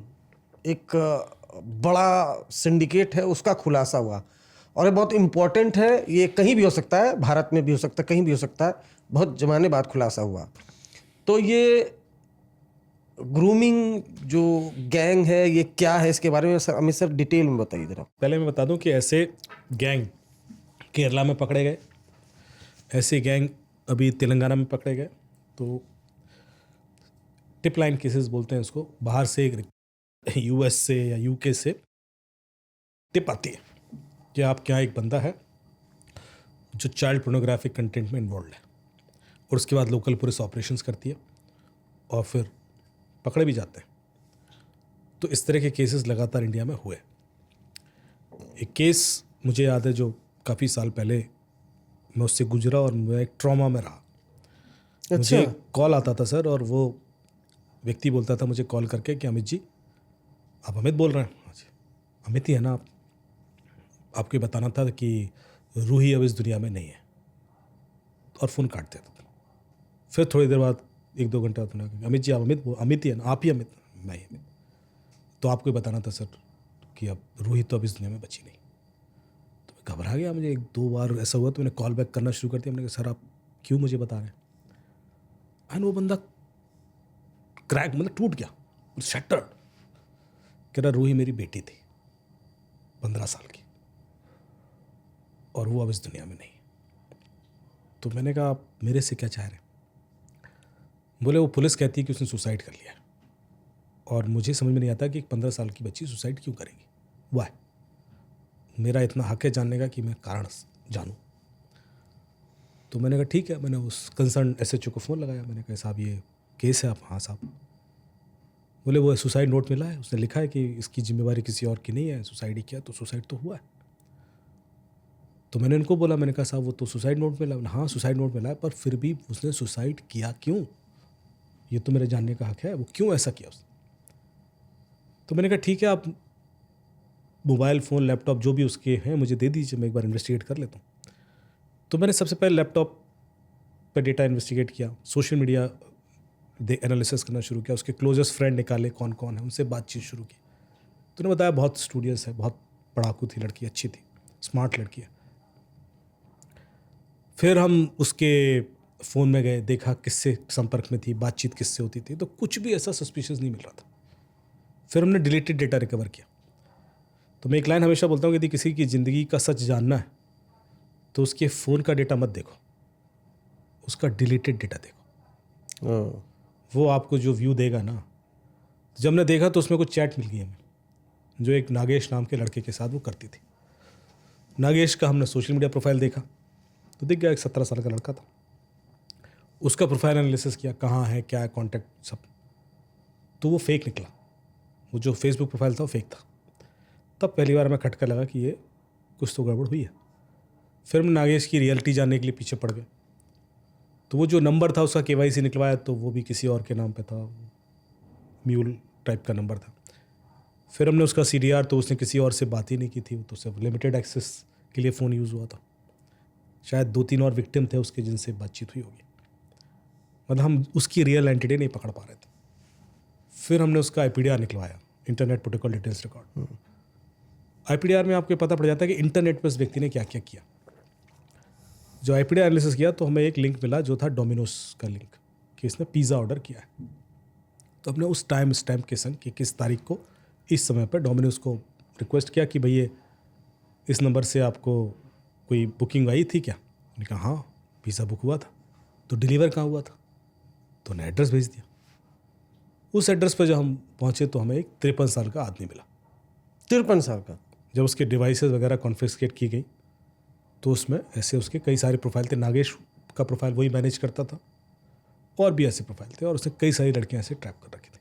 एक बड़ा सिंडिकेट है, उसका खुलासा हुआ। और ये बहुत इम्पोर्टेंट है, ये कहीं भी हो सकता है, भारत में भी हो सकता है, कहीं भी हो सकता है। बहुत ज़माने बाद खुलासा हुआ। तो ये ग्रूमिंग जो गैंग है, ये क्या है, इसके बारे में सर अमित सर डिटेल में बताइए जरा। पहले मैं बता दूं कि ऐसे गैंग केरला में पकड़े गए, ऐसे गैंग अभी तेलंगाना में पकड़े गए। तो टिप लाइन केसेस बोलते हैं उसको। बाहर से US से या UK से टिप आती है कि आपके यहाँ एक बंदा है जो चाइल्ड पोर्नोग्राफिक कंटेंट में इन्वॉल्व है, और उसके बाद लोकल पुलिस ऑपरेशंस करती है और फिर पकड़े भी जाते हैं। तो इस तरह के केसेस लगातार इंडिया में हुए। एक केस मुझे याद है जो काफ़ी साल पहले मैं उससे गुजरा और मैं एक ट्रॉमा में रहा। अच्छा। मुझे कॉल आता था सर, और वो व्यक्ति बोलता था मुझे कॉल करके कि अमित जी आप अमित बोल रहे हैं? हाँ जी, अमित ही है ना आप? आपको ये बताना था कि रूही अब इस दुनिया में नहीं है, और फ़ोन काट दिया था। फिर थोड़ी देर बाद 1-2 घंटा बाद उन्होंने कहा, अमित जी आप अमित ही है ना? आप ही अमित? मैं ही अमित। तो आपको ये बताना था सर कि अब रूही तो अब इस दुनिया में बची नहीं। तो मैं घबरा गया, मुझे 1-2 बार ऐसा हुआ तो मैंने कॉल बैक करना शुरू कर दिया। मैंने कहा सर आप क्यों मुझे बता रहे हैं? एंड वो बंदा क्रैक, मतलब टूट गया, शैटर्ड। कह रहा रूही मेरी बेटी थी 15 साल की, और वो अब इस दुनिया में नहीं। तो मैंने कहा आप मेरे से क्या चाह रहे हैं? बोले वो पुलिस कहती है कि उसने सुसाइड कर लिया, और मुझे समझ में नहीं आता कि एक 15 साल की बच्ची सुसाइड क्यों करेगी। वाह, मेरा इतना हक है जानने का कि मैं कारण जानूं। तो मैंने कहा ठीक है। मैंने उस कंसर्न SHO को फ़ोन लगाया। मैंने कहा साहब ये केस है। आप? हाँ साहब। बोले वो सुसाइड नोट मिला है, उसने लिखा है कि इसकी जिम्मेवारी किसी और की नहीं है, सुसाइड ही किया, तो सुसाइड तो हुआ है। तो मैंने उनको बोला, मैंने कहा साहब वो तो सुसाइड नोट मिला। हाँ सुसाइड नोट मिला है, पर फिर भी उसने सुसाइड किया क्यों, ये तो मेरे जानने का हक है, वो क्यों ऐसा किया उसने। तो मैंने कहा ठीक है, आप मोबाइल फ़ोन लैपटॉप जो भी उसके हैं मुझे दे दीजिए, मैं एक बार इन्वेस्टिगेट कर लेता हूँ। तो मैंने सबसे पहले लैपटॉप पर डेटा इन्वेस्टिगेट किया, सोशल मीडिया एनालिसिस करना शुरू किया, उसके क्लोजेस्ट फ्रेंड निकाले कौन कौन है, उनसे बातचीत शुरू की। तो उन्होंने बताया बहुत स्टूडियस है, बहुत पढ़ाकू थी लड़की, अच्छी थी, स्मार्ट लड़की है। फिर हम उसके फ़ोन में गए, देखा किससे संपर्क में थी, बातचीत किससे होती थी, तो कुछ भी ऐसा सस्पिशियस नहीं मिल रहा था। फिर हमने डिलीटेड डेटा रिकवर किया। तो मैं एक लाइन हमेशा बोलता हूँ कि यदि किसी की ज़िंदगी का सच जानना है तो उसके फ़ोन का डेटा मत देखो, उसका डिलीटेड डेटा देखो। वो आपको जो व्यू देगा ना, जब हमने देखा तो उसमें कुछ चैट मिल गई हमें, जो एक नागेश नाम के लड़के के साथ वो करती थी। नागेश का हमने सोशल मीडिया प्रोफाइल देखा तो दिख गया एक 17 साल का लड़का था। उसका प्रोफाइल एनालिसिस किया, कहाँ है, क्या है, कॉन्टैक्ट सब, तो वो फेक निकला। वो जो फेसबुक प्रोफाइल था वो फेक था। तब पहली बार हमें खटका लगा कि ये कुछ तो गड़बड़ हुई है। फिर हम नागेश की रियलिटी जानने के लिए पीछे पड़ गए। तो वो जो नंबर था उसका KYC निकलवाया तो वो भी किसी और के नाम पे था, म्यूल टाइप का नंबर था। फिर हमने उसका CDR, तो उसने किसी और से बात ही नहीं की थी, वो तो सिर्फ लिमिटेड एक्सेस के लिए फ़ोन यूज़ हुआ था। शायद 2-3 और विक्टिम थे उसके जिनसे बातचीत हुई होगी, मतलब हम उसकी रियल एंटिटी नहीं पकड़ पा रहे थे। फिर हमने उसका IPDR निकलवाया, internet protocol details record. IPDR में आपको पता पड़ जाता है कि इंटरनेट पर उस व्यक्ति ने क्या क्या किया। जो IPDR एनालिसिस किया तो हमें एक लिंक मिला जो था डोमिनोज का लिंक, कि इसने पिज़्ज़ा ऑर्डर किया है। तो हमने उस टाइम स्टैम्प के संग कि किस तारीख को इस समय पर डोमिनोज को रिक्वेस्ट किया कि भैया इस नंबर से आपको कोई बुकिंग आई थी क्या। उन्होंने कहा हाँ पिज़्ज़ा बुक हुआ था। तो डिलीवर कहाँ हुआ था, तो उन्हें एड्रेस भेज दिया। उस एड्रेस पर जब हम पहुँचे तो हमें एक 53 साल का आदमी मिला। 53 साल का? जब उसके डिवाइसेस वगैरह कॉन्फिस्केट की गई तो उसमें ऐसे उसके कई सारे प्रोफाइल थे। नागेश का प्रोफाइल वही मैनेज करता था, और भी ऐसे प्रोफाइल थे, और उसने कई सारी लड़कियां ऐसे ट्रैप कर रखी थी।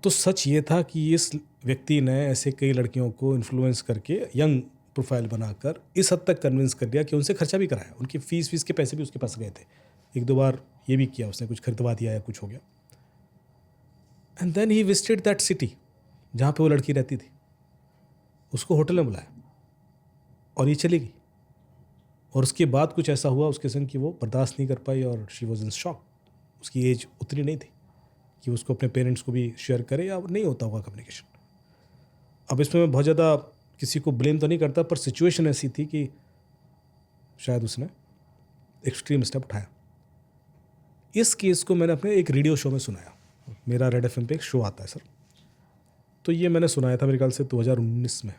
तो सच ये था कि इस व्यक्ति ने ऐसे कई लड़कियों को इन्फ्लुएंस करके यंग प्रोफाइल बनाकर इस हद तक कन्विंस कर दिया कि उनसे खर्चा भी कराया, उनकी फीस के पैसे भी उसके पास गए थे। 1-2 बार ये भी किया उसने, कुछ खरीदवा दिया या कुछ हो गया। And then he visited that city जहाँ पे वो लड़की रहती थी। उसको होटल में बुलाया और ये चली गई। और उसके बाद कुछ ऐसा हुआ उसके संग कि वो बर्दाश्त नहीं कर पाई और शी वॉज इन शॉक। उसकी एज उतनी नहीं थी कि उसको अपने पेरेंट्स को भी शेयर करे, या नहीं होता होगा कम्युनिकेशन। अब इसमें मैं बहुत ज़्यादा किसी को ब्लेम तो नहीं करता, पर सिचुएशन ऐसी थी कि शायद उसने एक्सट्रीम स्टेप उठाया। इस केस को मैंने अपने एक रेडियो शो में सुनाया। मेरा रेड FM पे एक शो आता है सर, तो ये मैंने सुनाया था मेरे ख्याल से 2019 में।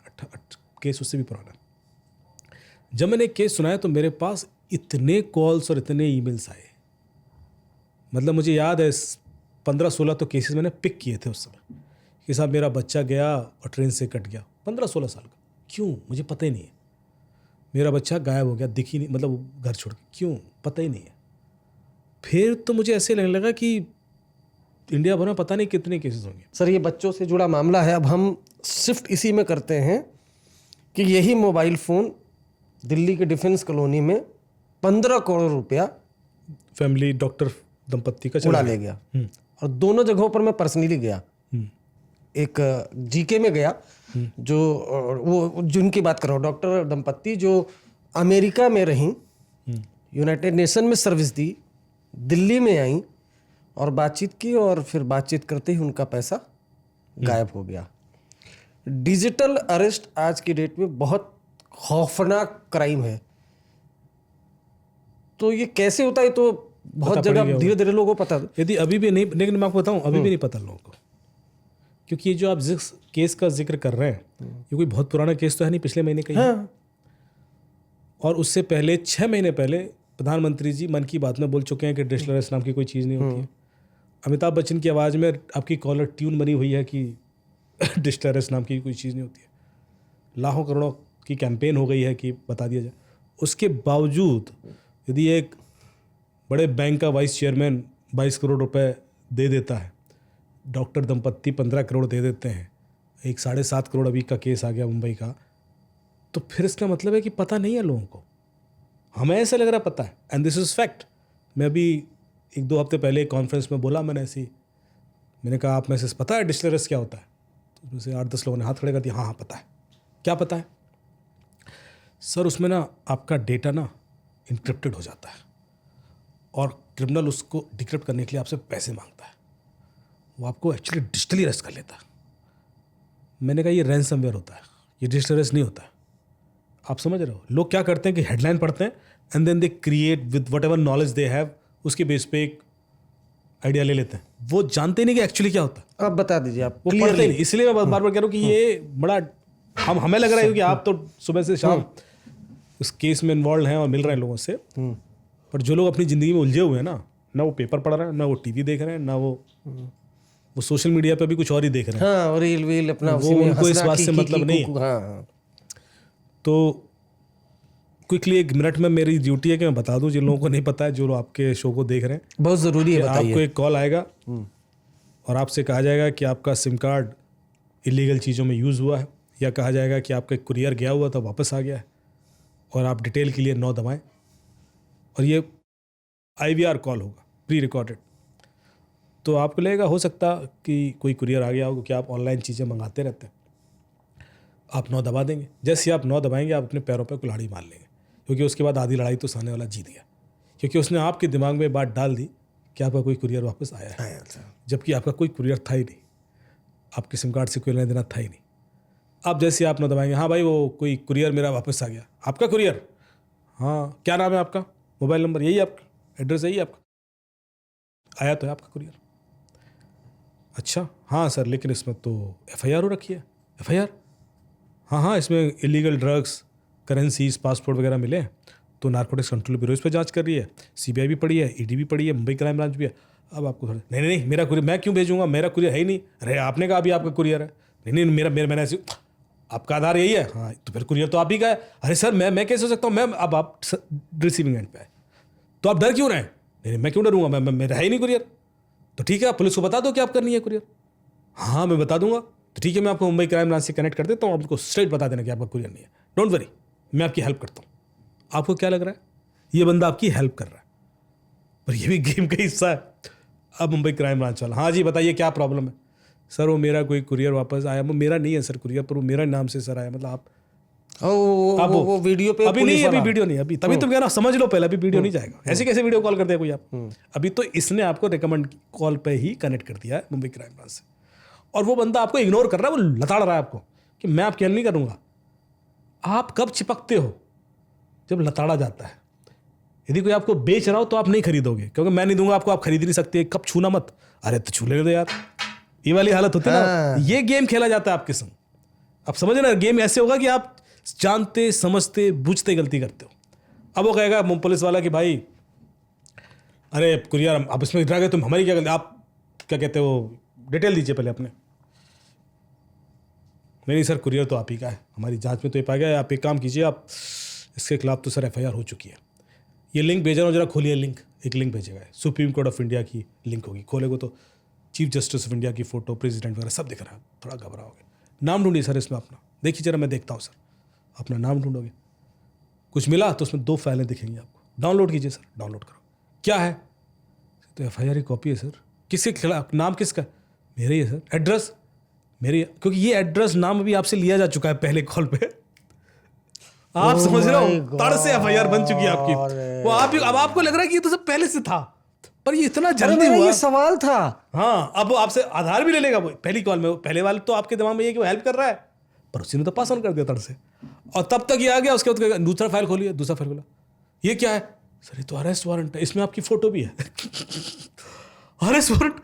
केस उससे भी पुराना है। जब मैंने एक केस सुनाया तो मेरे पास इतने कॉल्स और इतने ईमेल्स आए, मतलब मुझे याद है 15-16 तो केसेस मैंने पिक किए थे उस समय कि साहब मेरा बच्चा गया और ट्रेन से कट गया, 15-16 साल का, क्यों मुझे पता ही नहीं है। मेरा बच्चा गायब हो गया, दिख ही नहीं, मतलब घर छोड़ के, क्यों पता ही नहीं है। फिर तो मुझे ऐसे लगने लगा कि इंडिया भर में पता नहीं कितने केसेस होंगे। सर ये बच्चों से जुड़ा मामला है। अब हम शिफ्ट इसी में करते हैं कि यही मोबाइल फ़ोन दिल्ली के डिफेंस कॉलोनी में 15 करोड़ रुपया फैमिली डॉक्टर दंपत्ति का उड़ा ले गया, और दोनों जगहों पर मैं पर्सनली गया। एक जीके में गया, जो वो जिनकी बात कर रहा हूँ, डॉक्टर दंपत्ति जो अमेरिका में रहीं, यूनाइटेड नेशन में सर्विस दी, दिल्ली में आई और बातचीत की, और फिर बातचीत करते ही उनका पैसा गायब हो गया। डिजिटल अरेस्ट आज की डेट में बहुत खौफनाक क्राइम है। तो ये कैसे होता है? तो बहुत जगह धीरे धीरे लोगों को पता, यदि अभी भी नहीं, लेकिन मैं आपको बताऊं, अभी भी नहीं पता लोगों को, क्योंकि ये जो आप जिस केस का जिक्र कर रहे हैं, ये कोई बहुत पुराना केस तो है नहीं, पिछले महीने का ही है। हाँ, और उससे पहले 6 महीने पहले प्रधानमंत्री जी मन की बात में बोल चुके हैं कि डिजिटल अरेस्ट नाम की कोई चीज़ नहीं होती है। अमिताभ बच्चन की आवाज़ में आपकी कॉलर ट्यून बनी हुई है कि डिजिटल अरेस्ट नाम की कोई चीज़ नहीं होती है। लाखों करोड़ों की कैंपेन हो गई है कि बता दिया जाए। उसके बावजूद यदि एक बड़े बैंक का वाइस चेयरमैन 22 करोड़ रुपए दे देता है, डॉक्टर दंपत्ति 15 करोड़ दे देते हैं, एक 7.5 करोड़ अभी का केस आ गया मुंबई का, तो फिर इसका मतलब है कि पता नहीं है लोगों को। हमें ऐसा लग रहा पता है, एंड दिस इज़ फैक्ट। मैं अभी 1-2 हफ्ते पहले एक कॉन्फ्रेंस में बोला, मैंने कहा आप में से पता है डिजिटल अरेस्ट क्या होता है? तो उसमें से 8-10 लोगों ने हाथ खड़े कर दिया, हाँ पता है। क्या पता है सर? उसमें ना आपका डेटा ना इंक्रिप्टेड हो जाता है और क्रिमिनल उसको डिक्रिप्ट करने के लिए आपसे पैसे मांगता है। वो आपको एक्चुअली डिजिटली अरेस्ट कर लेता है। मैंने कहा ये रैंसमवेयर होता है, ये डिजिटल अरेस्ट नहीं होता है। आप समझ रहे हो? लोग क्या करते हैं कि हेडलाइन पढ़ते हैं and then they create with whatever knowledge they have, उसके बेस पे एक आइडिया ले लेते हैं। वो जानते नहीं कि एक्चुअली क्या होता है। अब बता दीजिए आप। वो पढ़ते नहीं। इसलिए मैं बार बार कह रहा हूँ कि ये बड़ा हमें लग रहा है कि आप तो सुबह से शाम उस केस में इन्वॉल्व हैं और मिल रहे हैं लोगों से, पर जो लोग अपनी ज़िंदगी में उलझे हुए हैं ना वो पेपर पढ़ रहे हैं, ना वो टीवी देख रहे हैं, ना वो सोशल मीडिया पे भी कुछ और ही देख रहे हैं। हाँ, और रील वील अपना वो उनको इस बात से मतलब नहीं है। हाँ। तो क्विकली 1 मिनट में मेरी ड्यूटी है कि मैं बता दूं जिन लोगों को नहीं पता है, जो लोग आपके शो को देख रहे हैं, बहुत ज़रूरी है, बताइए। आपको एक कॉल आएगा और आपसे कहा जाएगा कि आपका सिम कार्ड इलीगल चीज़ों में यूज़ हुआ है, या कहा जाएगा कि आपका कुरियर गया हुआ था वापस आ गया है और आप डिटेल के लिए 9 दबाएं। और ये IVR कॉल होगा, प्री रिकॉर्डेड। तो आपको लगेगा हो सकता कि कोई कुरियर आ गया हो, क्योंकि आप ऑनलाइन चीज़ें मंगाते रहते हैं। आप 9 दबा देंगे। जैसे आप 9 दबाएंगे, आप अपने पैरों पर कुल्हाड़ी मार लेंगे, क्योंकि उसके बाद आधी लड़ाई तो सामने वाला जीत गया, क्योंकि उसने आपके दिमाग में बात डाल दी कि आपका कोई कुरियर वापस आया है, जबकि आपका कोई कुरियर था ही नहीं, आपके सिम कार्ड से कोई लेना देना था ही नहीं। अब जैसे आप 9 दबाएंगे, हाँ भाई वो कोई कुरियर मेरा वापस आ गया। आपका कुरियर? हाँ, क्या नाम है आपका? मोबाइल नंबर यही, आपका एड्रेस यही आपका? आया तो है आपका कुरियर। अच्छा, हाँ सर, लेकिन इसमें तो FIR हो रखी है। FIR? हाँ, इसमें इलीगल ड्रग्स, करेंसीज, पासपोर्ट वगैरह मिले हैं, तो नारकोटिक्स कंट्रोल ब्यूरो इस पर जांच कर रही है, CBI भी पड़ी है, ED भी पड़ी है, मुंबई क्राइम ब्रांच भी है। अब आपको थोड़ा नहीं, मेरा कुरियर मैं क्यों भेजूंगा? मेरा कुरियर है ही नहीं। अरे आपने कहा अभी आपका कुरियर है। नहीं, मैंने ऐसे, आपका आधार यही है? हाँ, तो फिर कुरियर तो आप ही का है। अरे सर मैं कैसे हो सकता हूँ? मैं अब आप रिसीविंग एंड पे आए, तो आप डर क्यों रहे? नहीं, मैं क्यों डरूंगा? मैं मेरा है ही नहीं कुरियर। तो ठीक है, आप पुलिस को बता दो कि आप करनी है कुरियर। हाँ, मैं बता दूंगा। तो ठीक है, मैं आपको मुंबई क्राइम ब्रांच से कनेक्ट कर देता हूँ, आपको स्ट्रेट बता देना कि आपका कुरियर नहीं है। डोंट वरी, मैं आपकी हेल्प करता हूँ। आपको क्या लग रहा है? ये बंदा आपकी हेल्प कर रहा है, पर ये भी गेम का हिस्सा है। अब मुंबई क्राइम ब्रांच वाला, हाँ जी बताइए क्या प्रॉब्लम है? सर वो मेरा कोई कुरियर वापस आया, वो मेरा नहीं है सर कुरियर, पर वो मेरा नाम से सर आया। मतलब आप वो वीडियो पे अभी नहीं, अभी वीडियो नहीं, अभी तभी तुम कहना समझ लो पहले, अभी वीडियो नहीं जाएगा। ऐसे कैसे वीडियो कॉल करते हैं कोई आप? अभी तो इसने आपको रिकमेंड कॉल पे ही कनेक्ट कर दिया है मुंबई क्राइम ब्रांच से, और वो बंदा आपको इग्नोर कर रहा है, वो लताड़ रहा है आपको कि मैं आपकी हेल्प नहीं करूंगा। आप कब चिपकते हो? जब लताड़ा जाता है। यदि कोई आपको बेच रहा हो तो आप नहीं खरीदोगे, क्योंकि मैं नहीं दूंगा आपको, आप खरीद नहीं सकते, कब छूना मत। अरे तो छू ले दो यार, ये वाली हालत होती है ना। ये गेम खेला जाता है आपके संग। आप समझ रहे ना, गेम ऐसे होगा कि आप जानते समझते बूझते गलती करते हो। अब वो कहेगा पुलिस वाला कि भाई अरे कुरियर आप इसमें गिरा गए, तुम हमारी क्या गलती, आप क्या कहते हो, डिटेल दीजिए पहले अपने। नहीं सर, कुरियर तो आप ही का है, हमारी जांच में तो ये पाया गया। आप एक काम कीजिए, आप इसके खिलाफ तो सर FIR हो चुकी है। ये लिंक भेज रहा हूँ, जरा खोलिए लिंक। एक लिंक भेजेगा, सुप्रीम कोर्ट ऑफ इंडिया की लिंक होगी। खोलेगो तो चीफ जस्टिस ऑफ इंडिया की फ़ोटो, प्रेसिडेंट वगैरह सब दिख रहा है। थोड़ा घबराओगे। नाम ढूंढिए सर इसमें अपना, देखिए जरा, मैं देखता हूँ सर। अपना नाम ढूंढोगे, कुछ मिला तो उसमें 2 फाइलें दिखेंगी आपको। डाउनलोड कीजिए सर, डाउनलोड करो। क्या है? तो FIR की कॉपी है सर। किसके खिलाफ? नाम किसका? मेरा ही है सर। एड्रेस मेरी, क्योंकि ये एड्रेस नाम अभी आपसे लिया जा चुका है पहले कॉल पे। आप समझ रहे हो, तड़ से एफआईआर बन चुकी है आपकी। वो आप अब आपको लग रहा है कि ये तो सब पहले से था, पर ये इतना जल्दी हुआ। ये सवाल था। हाँ, अब वो आपसे आधार भी ले लेगा। वो पहली कॉल में, पहले वाले तो आपके दिमाग में ये कि वो हेल्प कर रहा है, पर उसी ने तो पास ऑन कर दिया तड़ से। और तब तक ये आ गया, उसके बाद दूसरा फाइल खोलिए, दूसरा फाइल खोला, ये क्या है सर? ये तो अरेस्ट वारंट है, इसमें आपकी फोटो भी है। Arrest warrant?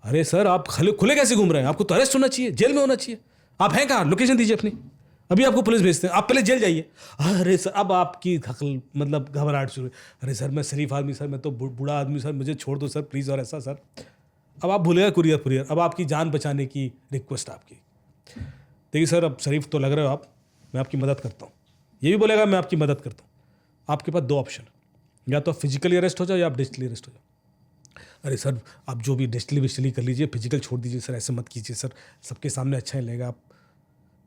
अरे सर, आप खुले कैसे घूम रहे हैं? आपको तो अरेस्ट होना चाहिए, जेल में होना चाहिए। आप हैं कहाँ? लोकेशन दीजिए अपनी, अभी आपको पुलिस भेजते हैं, आप पहले जेल जाइए। अरे सर, अब आपकी मतलब घबराहट शुरू। अरे सर, मैं शरीफ आदमी सर, मैं तो बूढ़ा आदमी सर, मुझे छोड़ दो सर प्लीज़, और ऐसा सर। अब आप भूलेगा कुरियर, अब आपकी जान बचाने की रिक्वेस्ट आपकी। देखिए सर, अब शरीफ तो लग रहे हो आप, मैं आपकी मदद करता हूँ। ये भी बोलेगा मैं आपकी मदद करता हूँ। आपके पास दो ऑप्शन, या तो आप फिजिकली अरेस्ट हो जाओ या आप डिजिटली अरेस्ट हो जाओ। अरे सर, आप जो भी डिजिटली कर लीजिए, फिजिकल छोड़ दीजिए सर, ऐसे मत कीजिए सर, सबके सामने अच्छा नहीं लगेगा। आप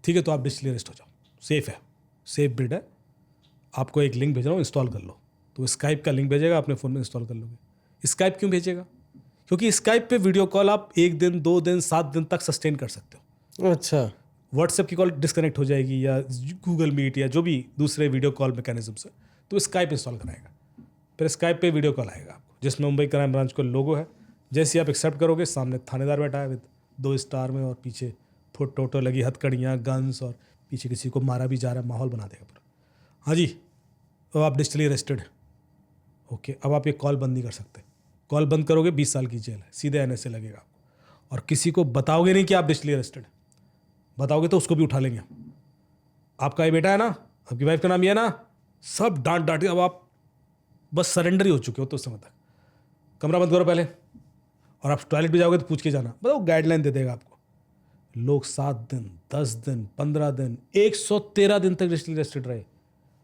ठीक है, तो आप डिजिटली अरेस्ट हो जाओ, सेफ़ है, सेफ बिड है। आपको एक लिंक भेज रहा हूँ, इंस्टॉल कर लो। तो स्काइप का लिंक भेजेगा, अपने फ़ोन में इंस्टॉल कर लोगे। स्काइप क्यों भेजेगा? क्योंकि स्काइप पे वीडियो कॉल आप 1 दिन 2 दिन 7 दिन तक सस्टेन कर सकते हो। अच्छा। व्हाट्सएप की कॉल डिस्कनेक्ट हो जाएगी, या गूगल मीट या जो भी दूसरे वीडियो कॉल मैकेनिज्म से, तो स्काइप इंस्टॉल कराएगा। फिर स्काइप पे वीडियो कॉल आएगा आपको, जिसमें मुंबई क्राइम ब्रांच का लोगो है। जैसे आप एक्सेप्ट करोगे, सामने थानेदार बैठा है विद 2 स्टार में, और पीछे फोटो लगी, हथकड़ियाँ, गन्स, और पीछे किसी को मारा भी जा रहा है, माहौल बना देगा पूरा। हाँ जी, अब आप डिजिटली अरेस्टेड हैं। ओके, अब आप ये कॉल बंद नहीं कर सकते। कॉल बंद करोगे 20 साल की जेल है, सीधे NSA लगेगा आपको। और किसी को बताओगे नहीं कि आप डिजिटली अरेस्टेड हैं। बताओगे तो उसको भी उठा लेंगे। आपका ये बेटा है ना, आपकी वाइफ का नाम ये है ना, सब डांट डांट के अब आप बस सरेंडर ही हो चुके हो। तो उस समय तक कमरा बंद करो पहले, और आप टॉयलेट भी जाओगे तो पूछ के जाना, बताओ गाइडलाइन दे देगा आपको। लोग 7 दिन 10 दिन 15 दिन 113 दिन तक डिजिटली अरेस्टेड रहे।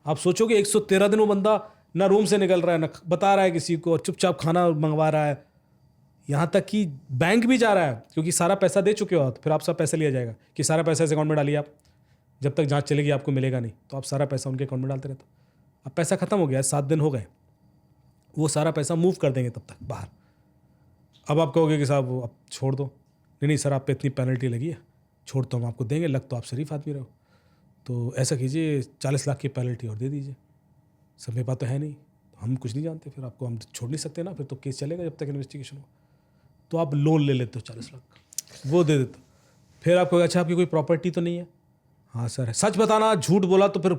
आप सोचोगे 113 दिन वो बंदा ना रूम से निकल रहा है, ना बता रहा है किसी को, और चुपचाप खाना मंगवा रहा है, यहाँ तक कि बैंक भी जा रहा है, क्योंकि सारा पैसा दे चुके हो आप। फिर आपसे पैसा लिया जाएगा कि सारा पैसा इस अकाउंट में डालिए आप, जब तक जांच चलेगी आपको मिलेगा नहीं। तो आप सारा पैसा उनके अकाउंट में डालते रहते हो। अब पैसा खत्म हो गया, 7 दिन हो गए, वो सारा पैसा मूव कर देंगे तब तक बाहर। अब आप कहोगे कि साहब अब छोड़ दो। नहीं सर, आप पे इतनी पेनल्टी लगी है, छोड़ तो हम आपको देंगे, लग तो आप शरीफ आदमी रहो, तो ऐसा कीजिए 40 लाख की पेनल्टी और दे दीजिए। सर मेरे पास तो है नहीं, हम कुछ नहीं जानते, फिर आपको हम छोड़ नहीं सकते ना, फिर तो केस चलेगा जब तक इन्वेस्टिगेशन हो। तो आप लोन ले लेते हो 40 लाख, वो दे देते हो। फिर आपको अच्छा, आपकी कोई प्रॉपर्टी तो नहीं है? हाँ सर है। सच बताना, झूठ बोला तो फिर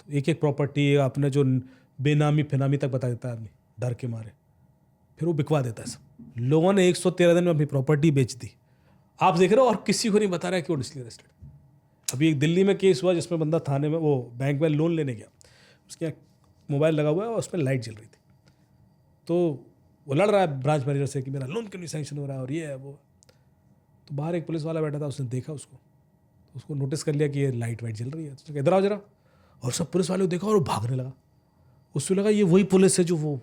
एक एक प्रॉपर्टी आपने जो बेनामी फिनामी तक बता देता है आदमी डर के मारे, फिर वो बिकवा देता है सब। लोगों ने 113 दिन में अपनी प्रॉपर्टी बेच दी, आप देख रहे हो, और किसी को नहीं बता रहा है कि वो डिजिटली अरेस्टेड। अभी एक दिल्ली में केस हुआ जिसमें बंदा थाने में, वो बैंक में लोन लेने गया, उसके यहाँ मोबाइल लगा हुआ है और उसमें लाइट जल रही थी, तो वो लड़ रहा है ब्रांच मैनेजर से कि मेरा लोन क्यों नहीं सैंक्शन हो रहा है, और ये है वो। तो बाहर एक पुलिस वाला बैठा था, उसने देखा उसको नोटिस कर लिया कि ये लाइट वाइट जल रही है, तो इधर आओ जरा। और सब पुलिस वाले को देखा और वो भागने लगा। उसको लगा ये वही पुलिस है जो वो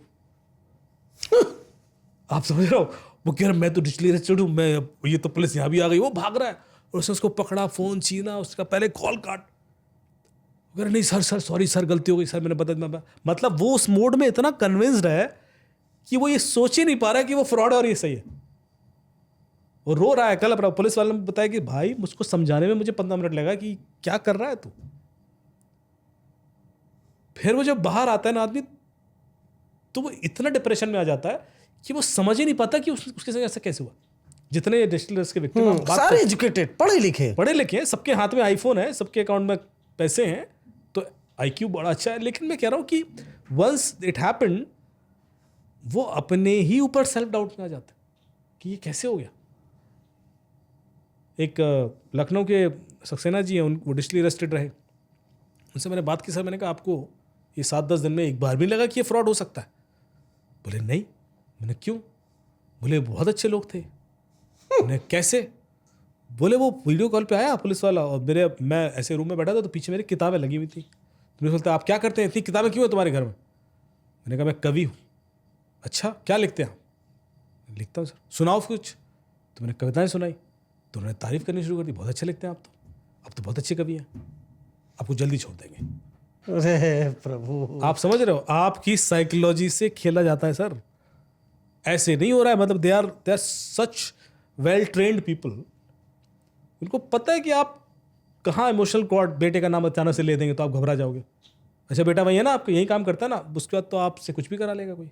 आप समझ रहे हो, वो कह रहा मैं तो डिजिटली अरेस्टेड हूँ, मैं ये तो पुलिस यहाँ भी आ गई, वो भाग रहा है। और उसने उसको पकड़ा, फ़ोन छीना, उसका पहले कॉल काट। कह रहा नहीं सर सॉरी सर, गलती हो गई सर, मैंने बता। मतलब वो उस मोड में इतना कन्विंस्ड है कि वो ये सोच ही नहीं पा रहा है कि वो फ्रॉड है और ये सही है। वो रो रहा है। कल अपना पुलिस वाले ने बताया कि भाई मुझको समझाने में मुझे 15 मिनट लगा कि क्या कर रहा है तू। फिर वो जब बाहर आता है ना आदमी, तो वो इतना डिप्रेशन में आ जाता है कि वो समझ ही नहीं पाता कि उसके संग ऐसा कैसे हुआ। जितने डिजिटल अरेस्ट के विक्टिम सारे एजुकेटेड, पढ़े लिखे हैं, सबके हाथ में आईफोन है, सबके अकाउंट में पैसे हैं, तो IQ बड़ा अच्छा है। लेकिन मैं कह रहा हूँ कि वंस इट हैपेंड, वो अपने ही ऊपर सेल्फ डाउट में आ जाते हैं कि ये कैसे हो गया। एक लखनऊ के सक्सेना जी हैं, वो डिजिटली अरेस्टेड रहे। उनसे मैंने बात की, सर मैंने कहा आपको ये 7-10 दिन में एक बार भी लगा कि ये फ्रॉड हो सकता है? बोले नहीं। मैंने क्यों? बोले बहुत अच्छे लोग थे। मैंने कैसे? बोले वो वीडियो कॉल पे आया पुलिस वाला, और मैं ऐसे रूम में बैठा था, तो पीछे मेरी किताबें लगी हुई थी। तो मुझे बोलता आप क्या करते हैं, इतनी किताबें क्यों है तुम्हारे घर में? मैंने कहा मैं कवि हूँ। अच्छा क्या लिखते हैं? लिखता हूँ सर। सुनाओ कुछ। तो मैंने कविताएं सुनाई, तो उन्होंने तारीफ करनी शुरू कर दी, बहुत अच्छे लिखते हैं आप तो बहुत अच्छे कवि हैं, आपको जल्दी छोड़ देंगे। अरे प्रभु, आप समझ रहे हो, आपकी साइकोलॉजी से खेला जाता है सर। ऐसे नहीं हो रहा है, मतलब they are such well trained people उनको पता है कि आप कहाँ इमोशनल कॉर्ड बेटे का नाम अचानक से ले देंगे तो आप घबरा जाओगे। अच्छा बेटा वही है ना, आपको यही काम करता है ना, उसके बाद तो आपसे कुछ भी करा लेगा कोई।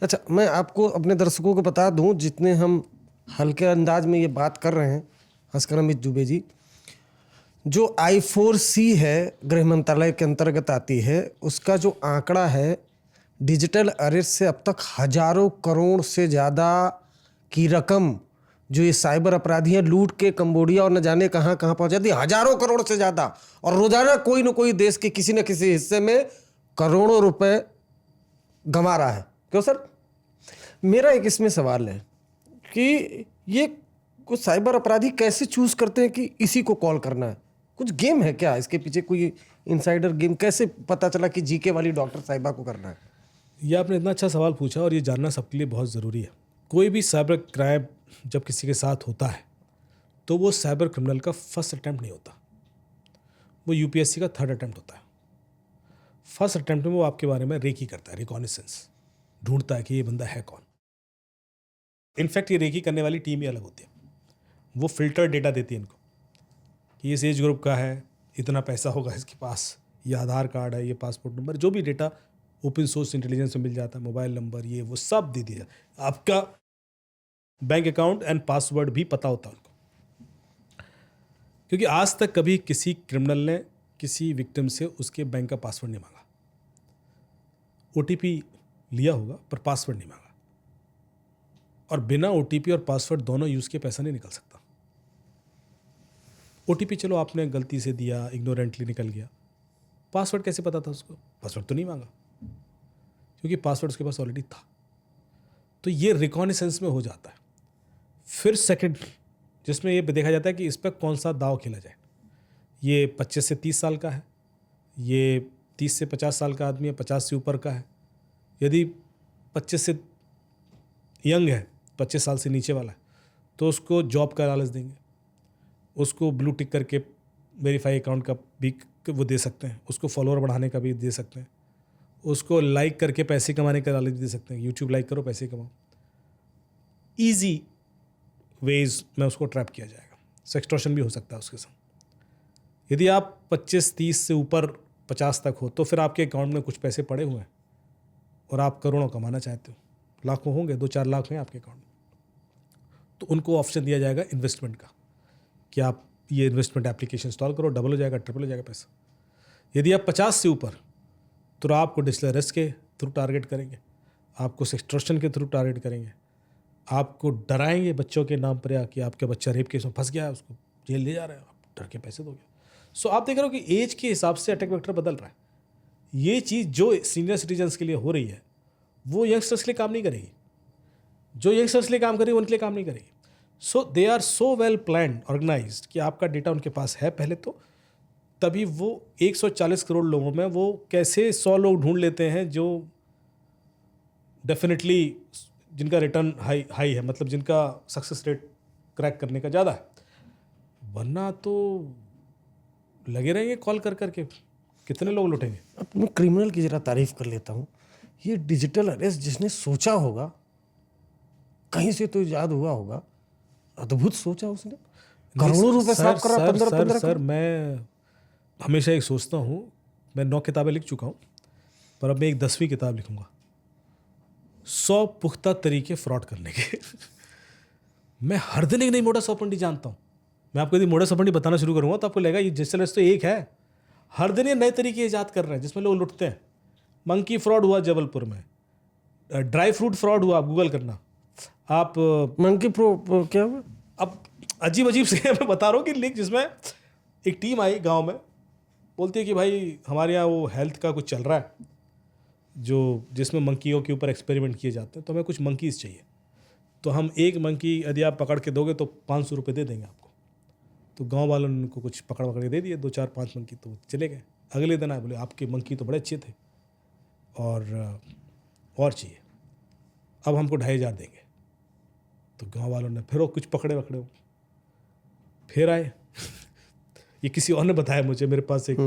अच्छा, मैं आपको अपने दर्शकों को बता दूं, जितने हम हल्के अंदाज में ये बात कर रहे हैं, हंसकर अमित दुबे जी, जो I4C है, गृह मंत्रालय के अंतर्गत आती है, उसका जो आंकड़ा है डिजिटल अरेस्ट से अब तक हजारों करोड़ से ज़्यादा की रकम जो ये साइबर अपराधियां लूट के कंबोडिया और न जाने कहाँ कहाँ पहुंच जाती है, हजारों करोड़ से ज़्यादा। और रोजाना कोई न कोई देश के किसी न किसी हिस्से में करोड़ों रुपए गंवा रहा है। क्यों सर? मेरा एक इसमें सवाल है कि ये कुछ साइबर अपराधी कैसे चूज करते हैं कि इसी को कॉल करना है? कुछ गेम है क्या इसके पीछे, कोई इनसाइडर गेम? कैसे पता चला कि जीके वाली डॉक्टर साहिबा को करना है? ये आपने इतना अच्छा सवाल पूछा और ये जानना सबके लिए बहुत ज़रूरी है। कोई भी साइबर क्राइम जब किसी के साथ होता है तो वो साइबर क्रिमिनल का फर्स्ट अटैम्प्ट नहीं होता, वो यूपीएससी का थर्ड अटैम्प्ट होता है। फर्स्ट अटैम्प्ट में वो आपके बारे में रेकी करता है, रिकॉनिसेंस ढूंढता है कि ये बंदा है कौन। इनफैक्ट ये रेकी करने वाली टीम ही अलग होती है, वो फिल्टर डेटा देती है इनको कि इस एज ग्रुप का है, इतना पैसा होगा इसके पास, ये आधार कार्ड है, ये पासपोर्ट नंबर, जो भी डेटा ओपन सोर्स इंटेलिजेंस में मिल जाता है, मोबाइल नंबर, ये वो सब दे दिया। आपका बैंक अकाउंट एंड पासवर्ड भी पता होता है उनको, क्योंकि आज तक कभी किसी क्रिमिनल ने किसी विक्टिम से उसके बैंक का पासवर्ड नहीं मांगा। ओटीपी लिया होगा पर पासवर्ड नहीं मांगा, और बिना ओटीपी और पासवर्ड दोनों यूज़ के पैसा नहीं निकल सकता। ओटीपी चलो आपने गलती से दिया, इग्नोरेंटली निकल गया, पासवर्ड कैसे पता था उसको? पासवर्ड तो नहीं मांगा, क्योंकि पासवर्ड उसके पास ऑलरेडी था। तो ये रिकॉनिसेंस में हो जाता है। फिर सेकंड, जिसमें ये देखा जाता है कि इस पर कौन सा दाव खेला जाए। ये 25 से 30 साल का है, ये 30 से 50 साल का आदमी है, 50 से ऊपर का है। यदि 25 से यंग है, 25 साल से नीचे वाला है, तो उसको जॉब का लालच देंगे, उसको ब्लू टिक करके वेरीफाई अकाउंट का भी वो दे सकते हैं, उसको फॉलोअर बढ़ाने का भी दे सकते हैं, उसको लाइक करके पैसे कमाने का लालच दे सकते हैं, यूट्यूब लाइक करो पैसे कमाओ। ईजी वेज में उसको ट्रैप किया जाएगा। सेक्सटॉर्शन भी हो सकता है उसके साथ। यदि आप 25-30 से ऊपर 50 तक हो तो फिर आपके अकाउंट में कुछ पैसे पड़े हुए हैं और आप करोड़ों कमाना चाहते हो, लाखों होंगे, 2-4 लाख हैं आपके अकाउंट में, तो उनको ऑप्शन दिया जाएगा इन्वेस्टमेंट का कि आप ये इन्वेस्टमेंट एप्लीकेशन इंस्टॉल करो, डबल हो जाएगा, ट्रिपल हो जाएगा पैसा। यदि आप 50 से ऊपर, तो आपको डिजिटल अरेस्ट के थ्रू टारगेट करेंगे, आपको सेक्सटॉर्शन के थ्रू टारगेट करेंगे, आपको डराएंगे बच्चों के नाम पर, या कि आपका बच्चा रेप केस में फंस गया है, उसको जेल ले जा रहे हैं, आप डर के पैसे दोगे। सो आप देख रहे हो कि एज के हिसाब से अटैक वेक्टर बदल रहा है। ये चीज़ जो सीनियर सिटीजन्स के लिए हो रही है वो यंगस्टर्स के लिए काम नहीं करेगी, जो यंगस्टर्स के लिए काम करेगी उनके लिए काम नहीं करेगी। So they are so well planned, organised कि आपका डेटा उनके पास है पहले तो, तभी वो 140 करोड़ लोगों में वो कैसे 100 लोग ढूंढ लेते हैं जो डेफिनेटली जिनका रिटर्न हाई है, मतलब जिनका सक्सेस रेट क्रैक करने का ज़्यादा है। वरना तो लगे रहेंगे कॉल कर करके, कितने लोग लुटेंगे। अब मैं क्रिमिनल की जरा तारीफ कर लेता हूँ। ये डिजिटल अरेस्ट जिसने सोचा होगा, कहीं से तो इजाद हुआ होगा, अद्भुत सोचा उसने, करोड़ों रुपए साफ करा, 15-15 सर मैं हमेशा एक सोचता हूँ, मैं 9 किताबें लिख चुका हूँ, पर अब मैं एक 10वीं किताब लिखूँगा, 100 पुख्ता तरीके फ्रॉड करने के। मैं हर दिन एक नई मोडस ऑपरेंडी जानता हूँ। मैं आपको यदि मोडस ऑपरेंडी बताना शुरू करूँगा तो आपको लगेगा ये डिजिटल अरेस्ट तो एक है, हर दिन ये नए तरीके ईजाद कर रहे हैं जिसमें लोग लुटते हैं। मंकी फ्रॉड हुआ जबलपुर में, ड्राई फ्रूट फ्रॉड हुआ, आप गूगल करना आप। मंकी प्रो क्या हुआ? अब अजीब अजीब से मैं बता रहा हूँ कि लिंक, जिसमें एक टीम आई गांव में, बोलती है कि भाई हमारे यहाँ वो हेल्थ का कुछ चल रहा है जो जिसमें मंकियों के ऊपर एक्सपेरिमेंट किए जाते हैं, तो हमें कुछ मंकीज़ चाहिए, तो हम एक मंकी यदि आप पकड़ के दोगे तो 500 रुपये दे देंगे आपको। तो गांव वालों ने उनको कुछ पकड़ के दे दिए, 2-4-5 मंकी, तो चले गए। अगले दिन आए, बोले आपके मंकी तो बड़े अच्छे थे और चाहिए, अब हमको 2500 देंगे। तो गांव वालों ने फिर वो कुछ पकड़े फिर आए। ये किसी और ने बताया मुझे, मेरे पास एक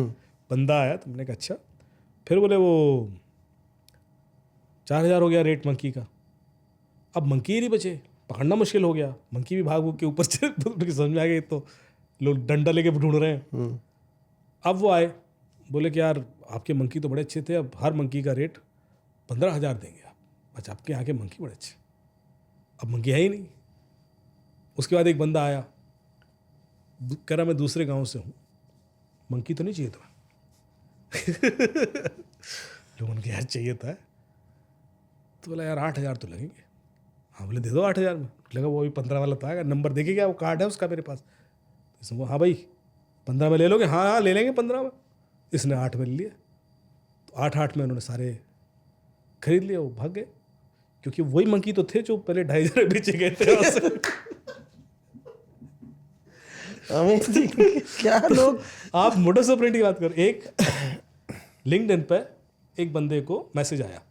बंदा आया, तो मैंने कहा अच्छा। फिर बोले वो 4000 हो गया रेट मंकी का। अब मंकी ही नहीं बचे, पकड़ना मुश्किल हो गया, मंकी भी भाग के ऊपर से उनकी समझ में आ गई, तो लोग डंडा लेके ढूंढ रहे हैं। अब वो आए, बोले कि यार आपके मंकी तो बड़े अच्छे थे, अब हर मंकी का रेट 15,000 देंगे आप, अच्छा आपके यहाँ के मंकी बड़े अच्छे। अब मंकी है ही नहीं। उसके बाद एक बंदा आया, कह रहा मैं दूसरे गांव से हूँ, मंकी तो नहीं चाहिए तुम्हें? लोगों ने यार चाहिए था। तो बोला यार 8,000 तो लगेंगे। हाँ बोले दे दो 8,000 में। लगा वो भी 15 वाला तो आएगा, नंबर देखे क्या, वो कार्ड है उसका मेरे पास। इसमें हाँ भाई 15 में ले लोगे? हाँ हाँ ले लेंगे 15 में। इसने 8 में ले लिया। तो 8 में उन्होंने सारे खरीद लिए, वो भाग गए, क्योंकि वही मंकी तो थे जो पहले 2,500 बेचे गए थे। क्या लोग। आप मोडस ऑपरेंडी की बात करो। एक लिंक्डइन पे एक बंदे को मैसेज आया,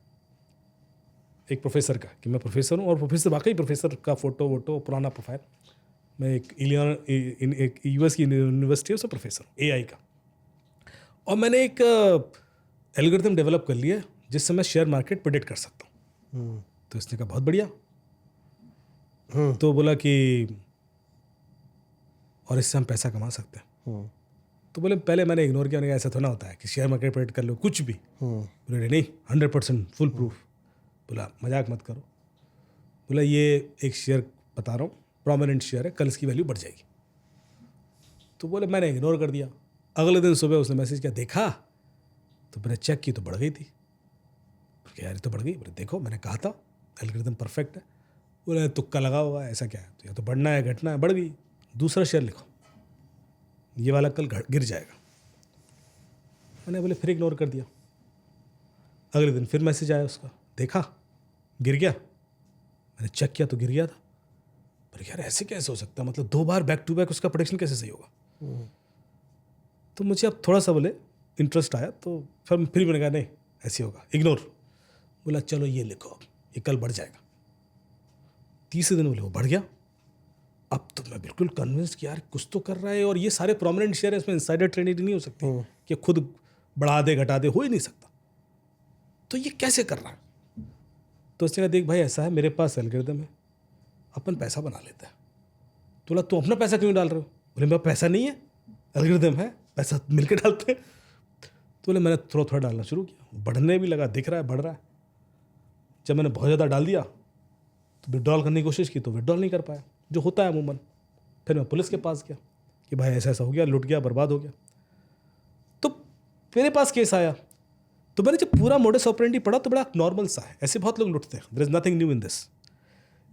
एक प्रोफेसर का, कि मैं प्रोफेसर हूँ, और प्रोफेसर वाकई प्रोफेसर का फोटो वोटो पुराना प्रोफाइल, मैं एक यूएस की यूनिवर्सिटी है उसमें प्रोफेसर हूँ एआई का, और मैंने एक एल्गोरिथम डेवलप कर लिया जिससे मैं शेयर मार्केट प्रेडिक्ट कर सकता हूँ। तो इसने कहा बहुत बढ़िया। तो बोला कि और इससे हम पैसा कमा सकते हैं। तो बोले पहले मैंने इग्नोर किया, ऐसा तो ना होता है कि शेयर मार्केट प्रेडिक्ट कर लो कुछ भी। बोले नहीं 100% फुल प्रूफ। बोला मजाक मत करो। बोला ये एक शेयर बता रहा हूँ, प्रोमिनेंट शेयर है, कल इसकी वैल्यू बढ़ जाएगी। तो बोले मैंने इग्नोर कर दिया। अगले दिन सुबह उसने मैसेज किया, देखा? तो मैंने चेक की तो बढ़ गई थी। यार ये तो बढ़ गई। बोले देखो मैंने कहा था एल्गोरिथम परफेक्ट है। बोले तुक्का लगा होगा, ऐसा क्या है? तो या तो बढ़ना है घटना है, बढ़ गई। दूसरा शेयर लिखो, ये वाला कल गिर जाएगा। मैंने बोले फिर इग्नोर कर दिया। अगले दिन फिर मैसेज आया उसका, देखा गिर गया? मैंने चेक किया तो गिर गया था। पर यार ऐसे कैसे हो सकता है, मतलब 2 बार बैक टू बैक उसका प्रेडिक्शन कैसे सही होगा? तो मुझे अब थोड़ा सा बोले इंटरेस्ट आया, तो फिर मैंने कहा नहीं ऐसे होगा, इग्नोर। बोला चलो ये लिखो, अब ये कल बढ़ जाएगा। तीसरे दिन बोले वो बढ़ गया। अब तो मैं बिल्कुल कन्विंस कि यार कुछ तो कर रहा है, और ये सारे प्रोमिनेंट शेयर है, इसमें इनसाइडर ट्रेडिंग नहीं हो सकती कि खुद बढ़ा दे घटा दे, हो ही नहीं सकता। तो ये कैसे कर रहा है? तो उसने कहा देख भाई ऐसा है, मेरे पास एल्गोरिथम है, अपन पैसा बना लेता है। तो बोला तू अपना पैसा क्यों डाल रहे हो? बोले मेरा पैसा नहीं है, एल्गोरिथम है, पैसा मिलकर डालते हैं। तो बोले मैंने थोड़ा थोड़ा डालना शुरू किया, बढ़ने भी लगा, दिख रहा है बढ़ रहा है। जब मैंने बहुत ज़्यादा डाल दिया तो विड्रॉल करने की कोशिश की तो विड्रॉल नहीं कर पाया, जो होता है अमूमन। फिर मैं पुलिस के पास गया कि भाई ऐसा ऐसा हो गया, लुट गया, बर्बाद हो गया। तो मेरे पास केस आया। तो मैंने जब पूरा मोडस ऑपरेंडी पढ़ा तो बड़ा नॉर्मल सा है, ऐसे बहुत लोग लुटते हैं, there is nothing new in this.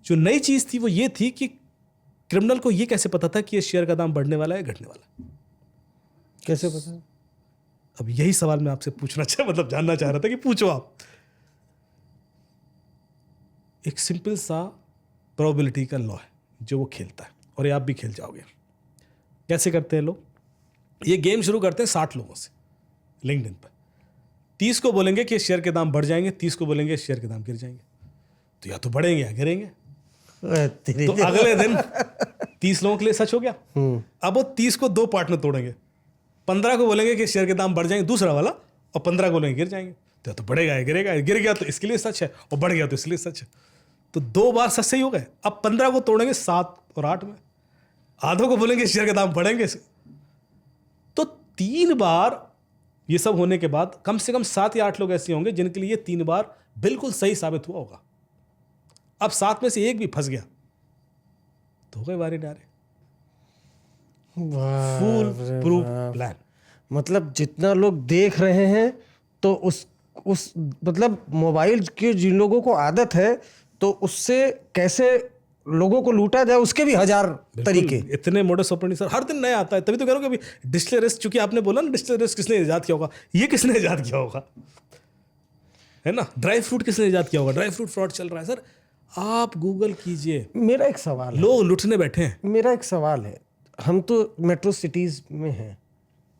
जो नई चीज़ थी वो ये थी कि क्रिमिनल को ये कैसे पता था कि ये शेयर का दाम बढ़ने वाला है घटने वाला है? कैसे पता? अब यही सवाल मैं आपसे पूछना मतलब जानना चाह रहा था कि पूछो आप। एक सिंपल सा प्रोबेबिलिटी का लॉ है जो वो खेलता है, और ये आप भी खेल जाओगे। कैसे करते हैं लोग? ये गेम शुरू करते हैं 60 लोगों से लिंक्डइन पर। 30 को बोलेंगे कि शेयर के दाम बढ़ जाएंगे, 30 को बोलेंगे शेयर के दाम गिर जाएंगे। तो या तो बढ़ेंगे या गिरेंगे। तो अगले दिन 30 लोगों के लिए सच हो गया। अब वो 30 को 2 पार्ट में तोड़ेंगे। 15 को बोलेंगे कि शेयर के दाम बढ़ जाएंगे, दूसरा वाला, और 15 को बोलेंगे गिर जाएंगे। तो या तो बढ़ेगा या गिरेगा, गिर गया तो इसके लिए सच है, और बढ़ गया तो इसलिए सच है। तो 2 बार सच सही हो गए। अब 15 को तोड़ेंगे 7 और 8 में। आधों को बोलेंगे शेयर के दाम बढ़ेंगे। तो 3 बार ये सब होने के बाद कम से कम 7 या 8 लोग ऐसे होंगे जिनके लिए 3 बार बिल्कुल सही साबित हुआ होगा। अब 7 में से एक भी फंस गया तो हो गए वारे नारे। Full proof plan. मतलब जितना लोग देख रहे हैं, तो उस मतलब मोबाइल की जिन लोगों को आदत है, तो उससे कैसे लोगों को लूटा जाए उसके भी 1000 तरीके। इतने मोडस ऑपरेंडी सर हर दिन नया आता है। तभी तो कह रहा हूं कि अभी डिजिटल अरेस्ट, चूंकि आपने बोला ना डिजिटल अरेस्ट किसने इजाद किया होगा, ये किसने इजाद किया होगा, है ना? ड्राई फ्रूट किसने इजाद किया होगा? ड्राई फ्रूट फ्रॉड चल रहा है सर, आप गूगल कीजिए। मेरा एक सवाल है, लोग लुटने बैठे हैं। मेरा एक सवाल है, हम तो मेट्रो सिटीज में हैं,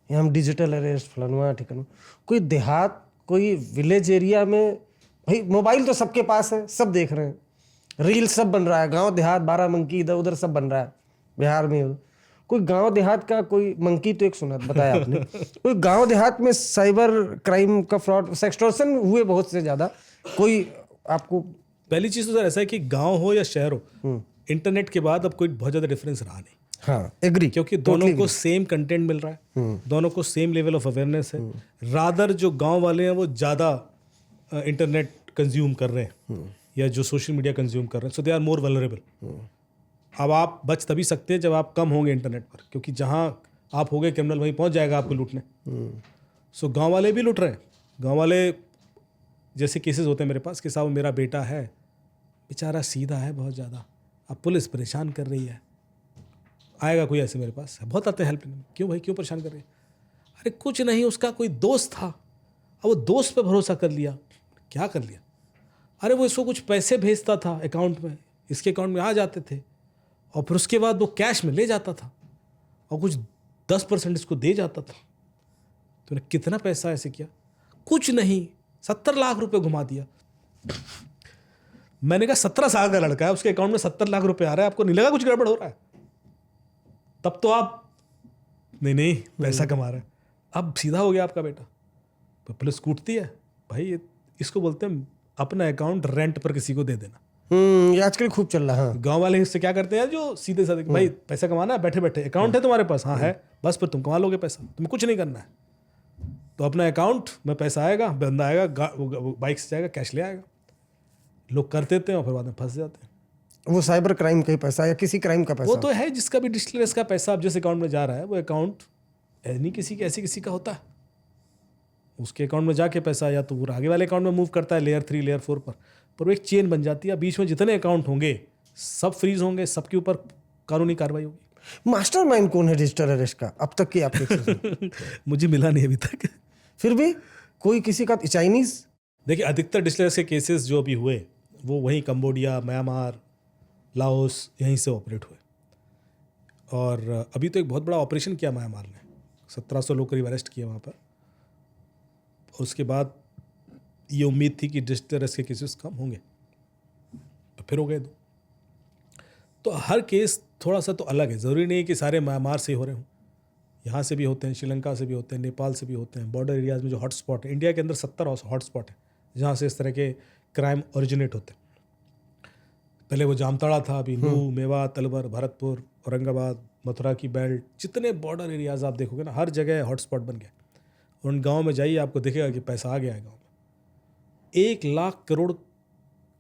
यहाँ हम डिजिटल अरेस्ट फलानुआ ठिकाना, कोई देहात, कोई विलेज एरिया में, भाई मोबाइल तो सबके पास है, सब देख रहे हैं, रील सब बन रहा है, गांव देहात 12 मंकी इधर उधर सब बन रहा है बिहार में। कोई गांव देहात का कोई मंकी तो एक सुना बताया आपने, कोई गांव देहात में साइबर क्राइम का फ्रॉड, सेक्सटॉर्शन हुए बहुत से ज़्यादा, कोई आपको? पहली चीज़ तो सर ऐसा है कि गांव हो या शहर हो, इंटरनेट के बाद अब कोई बहुत ज़्यादा डिफरेंस रहा नहीं, हाँ एग्री, क्योंकि दोनों को सेम कंटेंट मिल रहा है, दोनों को सेम लेवल ऑफ अवेयरनेस है। रादर जो गांव वाले हैं वो ज़्यादा इंटरनेट कंज्यूम कर रहे हैं या जो सोशल मीडिया कंज्यूम कर रहे हैं, सो दे आर मोर वल्नरेबल। अब आप बच तभी सकते हैं जब आप कम होंगे इंटरनेट पर, क्योंकि जहाँ आप होंगे क्रिमिनल वहीं पहुँच जाएगा आपको लूटने। सो गाँव वाले भी लूट रहे हैं। गाँव वाले जैसे केसेस होते हैं मेरे पास कि साहब मेरा बेटा है, बेचारा सीधा है बहुत ज़्यादा, अब पुलिस परेशान कर रही है, आएगा कोई ऐसे मेरे पास, बहुत आते हैं हेल्प। क्यों भाई, क्यों परेशान कर रही है? अरे कुछ नहीं, उसका कोई दोस्त था, अब वो दोस्त पे भरोसा कर लिया। क्या कर लिया? अरे वो इसको कुछ पैसे भेजता था अकाउंट में, इसके अकाउंट में आ जाते थे, और फिर उसके बाद वो कैश में ले जाता था और कुछ 10% इसको दे जाता था। तूने कितना पैसा ऐसे किया? कुछ नहीं, 70 लाख रुपए घुमा दिया। मैंने कहा 17 साल का लड़का है, उसके अकाउंट में 70 लाख रुपए आ रहा है, आपको नहीं लगा कुछ गड़बड़ हो रहा है? तब तो आप नहीं पैसा कमा रहे हैं। अब सीधा हो गया आपका बेटा, तो पुलिस कूटती है। भाई इसको बोलते हैं अपना अकाउंट रेंट पर किसी को दे देना। ये आजकल खूब चल रहा है। हाँ। गांव वाले इससे क्या करते हैं, जो सीधे साधे, भाई पैसा कमाना है, बैठे बैठे अकाउंट है तुम्हारे पास, हाँ है, बस फिर तुम कमा लोगे पैसा, तुम्हें कुछ नहीं करना है। तो अपना अकाउंट में पैसा आएगा, बंदा आएगा, वो बाइक से जाएगा, कैश ले आएगा। लोग कर देते हैं और फिर बाद में फंस जाते हैं। वो साइबर क्राइम का ही पैसा या किसी क्राइम का पैसा? वो तो है जिसका भी डिजिटल का पैसा अब जिस अकाउंट में जा रहा है, वो अकाउंट नहीं किसी का होता है। उसके अकाउंट में जाके पैसा या तो वो आगे वाले अकाउंट में मूव करता है लेयर 3 लेयर 4 पर वो एक चेन बन जाती है। बीच में जितने अकाउंट होंगे सब फ्रीज होंगे, सबके ऊपर कानूनी कार्रवाई होगी। मास्टरमाइंड कौन है डिजिटल अरेस्ट का अब तक की आपने? मुझे मिला नहीं अभी तक। फिर भी कोई किसी का चाइनीज? देखिए, अधिकतर डिजिटल अरेस्ट के केसेस जो अभी हुए वो वहीं कंबोडिया, म्यांमार, लाओस, यहीं से ऑपरेट हुए। और अभी तो एक बहुत बड़ा ऑपरेशन किया म्यांमार ने, 1700 लोग करीब अरेस्ट किए वहाँ पर। उसके बाद ये उम्मीद थी कि डिजिटल अरेस्ट के केसेस कम होंगे, तो फिर हो गए दो। तो हर केस थोड़ा सा तो अलग है, ज़रूरी नहीं है कि सारे म्यांमार से हो रहे हों। यहाँ से भी होते हैं, श्रीलंका से भी होते हैं, नेपाल से भी होते हैं। बॉर्डर एरियाज़ में जो हॉटस्पॉट है, इंडिया के अंदर 70 हॉटस्पॉट है जहाँ से इस तरह के क्राइम ओरिजिनेट होते हैं। पहले वो जामताड़ा था, अभी नूह, मेवात, अलवर, भरतपुर, औरंगाबाद, मथुरा की बेल्ट, जितने बॉर्डर एरियाज़ आप देखोगे ना, हर जगह हॉटस्पॉट बन गया। उन गाँव में जाइए, आपको दिखेगा कि पैसा आ गया है गाँव में। 1 लाख करोड़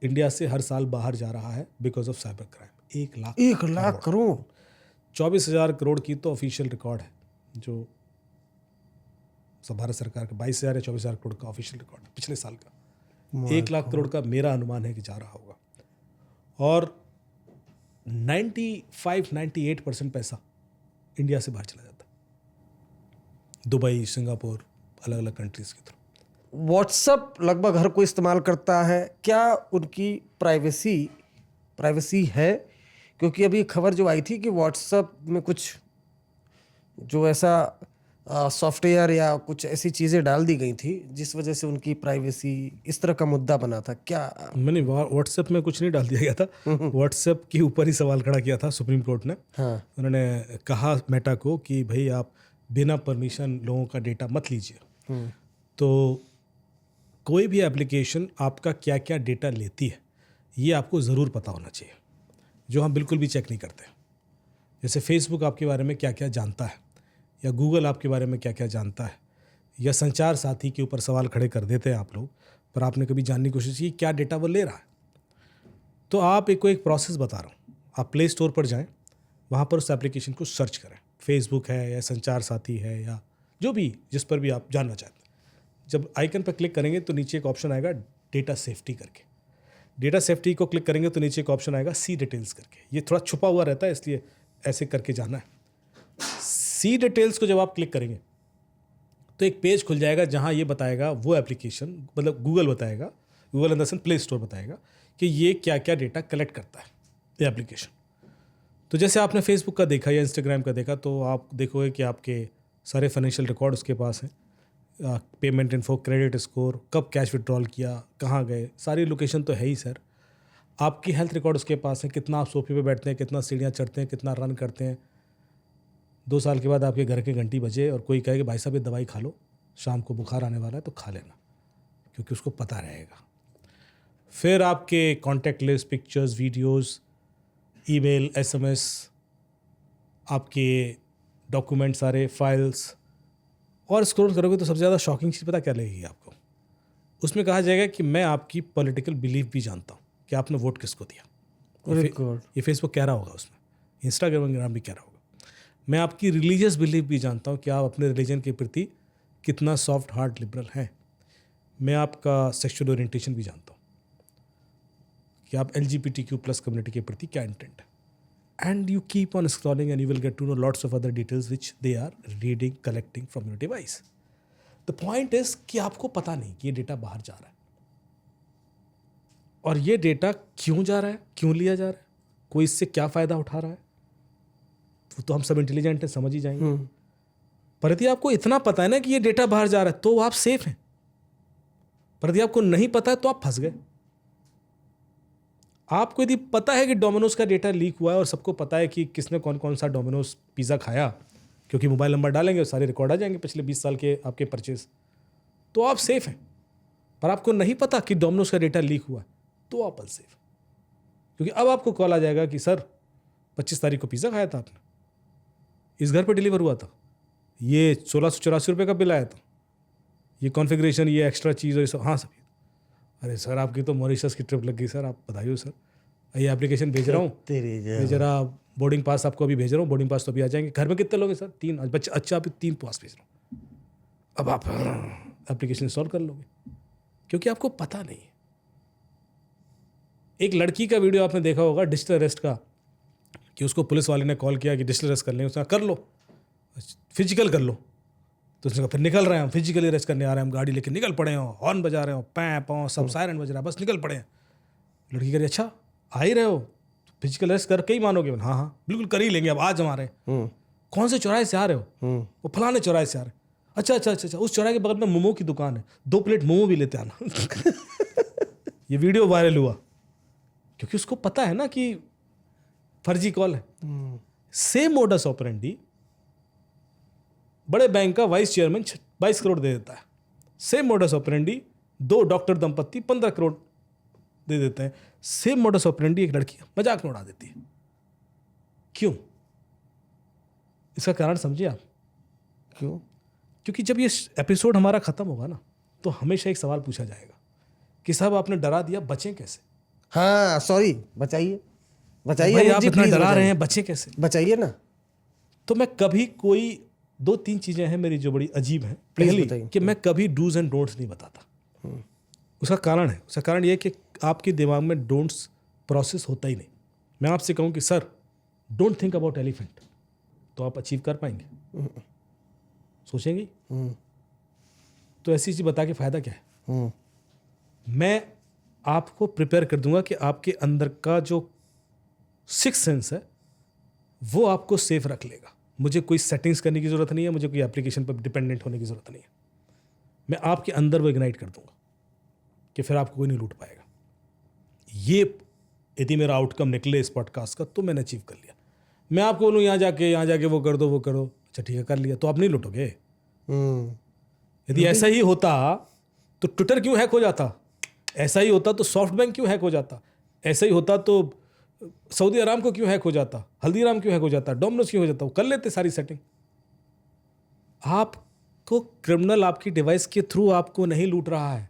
इंडिया से हर साल बाहर जा रहा है because of cyber crime. 1 lakh crore. 24,000 crore की तो ऑफिशियल रिकॉर्ड है, जो भारत सरकार का 22,000 या 24,000 करोड़ का ऑफिशियल रिकॉर्ड है पिछले साल का। 1 लाख करोड़ का मेरा अनुमान है कि जा रहा होगा। और 95-98% पैसा इंडिया से बाहर चला जाता है, दुबई, सिंगापुर, अलग अलग कंट्रीज के थ्रू। व्हाट्सएप लगभग हर कोई इस्तेमाल करता है, क्या उनकी प्राइवेसी है? क्योंकि अभी खबर जो आई थी कि व्हाट्सएप में कुछ जो ऐसा सॉफ्टवेयर या कुछ ऐसी चीज़ें डाल दी गई थी जिस वजह से उनकी प्राइवेसी, इस तरह का मुद्दा बना था। क्या मैंने व्हाट्सएप में कुछ नहीं डाल दिया गया था, व्हाट्सएप के ऊपर ही सवाल खड़ा किया था सुप्रीम कोर्ट ने। हाँ। उन्होंने कहा मेटा को कि भाई आप बिना परमिशन लोगों का डेटा मत लीजिए। तो कोई भी एप्लीकेशन आपका क्या क्या डेटा लेती है ये आपको ज़रूर पता होना चाहिए, जो हम बिल्कुल भी चेक नहीं करते। जैसे फेसबुक आपके बारे में क्या क्या जानता है, या गूगल आपके बारे में क्या क्या जानता है, या संचार साथी के ऊपर सवाल खड़े कर देते हैं आप लोग, पर आपने कभी जानने की कोशिश की क्या डेटा वो ले रहा है। तो आप एक प्रोसेस बता रहा हूँ, आप प्ले स्टोर पर जाएं, वहाँ पर उस एप्लीकेशन को सर्च करें, फेसबुक है या संचार साथी है या जो भी, जिस पर भी आप जानना चाहते हैं। जब आइकन पर क्लिक करेंगे तो नीचे एक ऑप्शन आएगा डेटा सेफ्टी करके। डेटा सेफ्टी को क्लिक करेंगे तो नीचे एक ऑप्शन आएगा सी डिटेल्स करके। ये थोड़ा छुपा हुआ रहता है, इसलिए ऐसे करके जाना है। सी डिटेल्स को जब आप क्लिक करेंगे तो एक पेज खुल जाएगा जहां ये बताएगा वो एप्लीकेशन, मतलब गूगल बताएगा, Google in the sense play store बताएगा कि ये क्या क्या डेटा कलेक्ट करता है ये एप्लीकेशन। तो जैसे आपने फेसबुक का देखा या इंस्टाग्राम का देखा, तो आप देखोगे कि आपके सारे फाइनेंशियल रिकॉर्ड उसके पास हैं, पेमेंट इन्फो, क्रेडिट स्कोर, कब कैश विड्रॉल किया, कहाँ गए, सारी लोकेशन तो है ही सर। आपकी हेल्थ रिकॉर्ड उसके पास है, कितना आप सोफे पे बैठते हैं, कितना सीढ़ियाँ चढ़ते हैं, कितना रन करते हैं। 2 साल के बाद आपके घर के घंटी बजे और कोई कहे कि भाई साहब ये दवाई खा लो, शाम को बुखार आने वाला है तो खा लेना, क्योंकि उसको पता रहेगा। फिर आपके contact list, pictures, videos, email, SMS, आपके डॉक्यूमेंट सारे, फाइल्स, और स्क्रॉल करोगे तो सबसे ज़्यादा शॉकिंग चीज़ पता क्या लगेगी आपको? उसमें कहा जाएगा कि मैं आपकी पॉलिटिकल बिलीफ भी जानता हूँ कि आपने वोट किसको दिया। ये फेसबुक कह रहा होगा, उसमें इंस्टाग्राम भी कह रहा होगा। मैं आपकी रिलीजियस बिलीफ भी जानता हूँ कि आप अपने रिलीजन के प्रति कितना सॉफ्ट हार्ट लिबरल हैं। मैं आपका सेक्सुअल ओरिएंटेशन भी जानता हूँ कि आप LGBTQ+ कम्युनिटी के प्रति क्या इंटेंट है। And you keep on scrolling and you will get to know lots of other details which they are reading, collecting from your device. The point is कि आपको पता नहीं कि ये डेटा बाहर जा रहा है, और ये डेटा क्यों जा रहा है, क्यों लिया जा रहा है, कोई इससे क्या फ़ायदा उठा रहा है, तो हम सब इंटेलिजेंट हैं, समझ ही जाएंगे। पर यदि आपको इतना पता है ना कि ये डेटा बाहर जा रहा है तो आप सेफ हैं, पर यदि आपको नहीं पता है तो आप फंस गए। आपको यदि पता है कि डोमिनोज का डेटा लीक हुआ है और सबको पता है कि किसने कौन कौन सा डोमिनोज पिज़्ज़ा खाया, क्योंकि मोबाइल नंबर डालेंगे और सारे रिकॉर्ड आ जाएंगे पिछले 20 साल के आपके परचेज, तो आप सेफ हैं। पर आपको नहीं पता कि डोमिनोज का डेटा लीक हुआ है तो आप अनसेफ, क्योंकि अब आपको कॉल आ जाएगा कि सर 25 तारीख को पिज़्ज़ा खाया था आपने, इस घर पर डिलीवर हुआ था, ये 1684 रुपये का बिल आया था, ये कॉन्फ़िगरेशन, ये एक्स्ट्रा चीज़ और ये सब। हाँ सर, अरे सर आपकी तो मॉरिशस की ट्रिप लग गई सर, आप बताइए सर, ये एप्लीकेशन भेज रहा हूँ, ये जरा बोर्डिंग पास आपको अभी भेज रहा हूँ, बोर्डिंग पास तो अभी आ जाएंगे। घर में कितने लोग हैं सर? 3 बच्चे। अच्छा, अभी 3 पास भेज रहा हूँ। अब आप एप्लीकेशन इंस्टॉल कर लोगे, क्योंकि आपको पता नहीं है। एक लड़की का वीडियो आपने देखा होगा डिजिटल अरेस्ट का, कि उसको पुलिस वाले ने कॉल किया कि डिजिटल अरेस्ट कर लें, उसने कहा कर लो, फिजिकल कर लो, तो उसने कहा फिर निकल रहे हैं हम, फिजिकली अरेस्ट करने आ रहे हैं हम, गाड़ी लेके निकल पड़े हो, हॉर्न बजा रहे हो, पैं पाँव सब सायरन बज रहा है, बस निकल पड़े हैं। लड़की कह रही अच्छा आ ही रहे हो, फिजिकल अरेस्ट करके ही मानोगे? हाँ हाँ बिल्कुल कर ही लेंगे, अब आज हमारे। कौन से चौराहे से आ रहे हो? वो फलाने चौराहे से आ रहे। अच्छा अच्छा अच्छा अच्छा, उस चौराहे के बगल में मोमो की दुकान है, 2 प्लेट मोमो भी लेते आना। ये वीडियो वायरल हुआ क्योंकि उसको पता है ना कि फर्जी कॉल है। सेम मोडस ऑपरेंडी बड़े बैंक का वाइस चेयरमैन 22 करोड़ दे देता है। सेम मोडस ऑपरेंडी 2 डॉक्टर दंपत्ति 15 करोड़ दे देते हैं। सेम मोडस ऑपरेंडी एक लड़की मजाक में उड़ा देती है। क्यों? इसका कारण समझिए आप। क्यों? क्योंकि जब ये एपिसोड हमारा खत्म होगा ना, तो हमेशा एक सवाल पूछा जाएगा कि साहब आपने डरा दिया, बचें कैसे? हाँ सॉरी, बताइए भाई, आप इतना डरा रहे हैं, बचें कैसे? बताइए ना। तो मैं कभी कोई 2-3 चीज़ें हैं मेरी जो बड़ी अजीब हैं। पहली कि मैं कभी डूज एंड डोंट्स नहीं बताता। उसका कारण है, उसका कारण यह है कि आपके दिमाग में डोंट्स प्रोसेस होता ही नहीं। मैं आपसे कहूँ कि sir don't think about elephant, तो आप अचीव कर पाएंगे? सोचेंगे? तो ऐसी चीज़ बता के फ़ायदा क्या है? मैं आपको प्रिपेयर कर दूंगा कि आपके अंदर का जो 6th सेंस है वो आपको सेफ रख लेगा। मुझे कोई सेटिंग्स करने की ज़रूरत नहीं है, मुझे कोई एप्लीकेशन पर डिपेंडेंट होने की ज़रूरत नहीं है। मैं आपके अंदर वो इग्नाइट कर दूंगा कि फिर आपको कोई नहीं लूट पाएगा। ये यदि मेरा आउटकम निकले इस पॉडकास्ट का तो मैंने अचीव कर लिया। मैं आपको बोलूँ यहाँ जाके वो कर दो, वो करो, अच्छा ठीक है कर लिया, तो आप नहीं लूटोगे। यदि ऐसा ही होता तो ट्विटर क्यों हैक हो जाता? ऐसा ही होता तो सॉफ्ट बैंक क्यों हैक हो जाता? ऐसा ही होता तो सऊदी अराम को क्यों हैक हो जाता? हल्दीराम क्यों हैक हो जाता? डोमिनोज क्यों हो जाता? वो कर लेते सारी सेटिंग। आपको क्रिमिनल आपकी डिवाइस के थ्रू आपको नहीं लूट रहा है,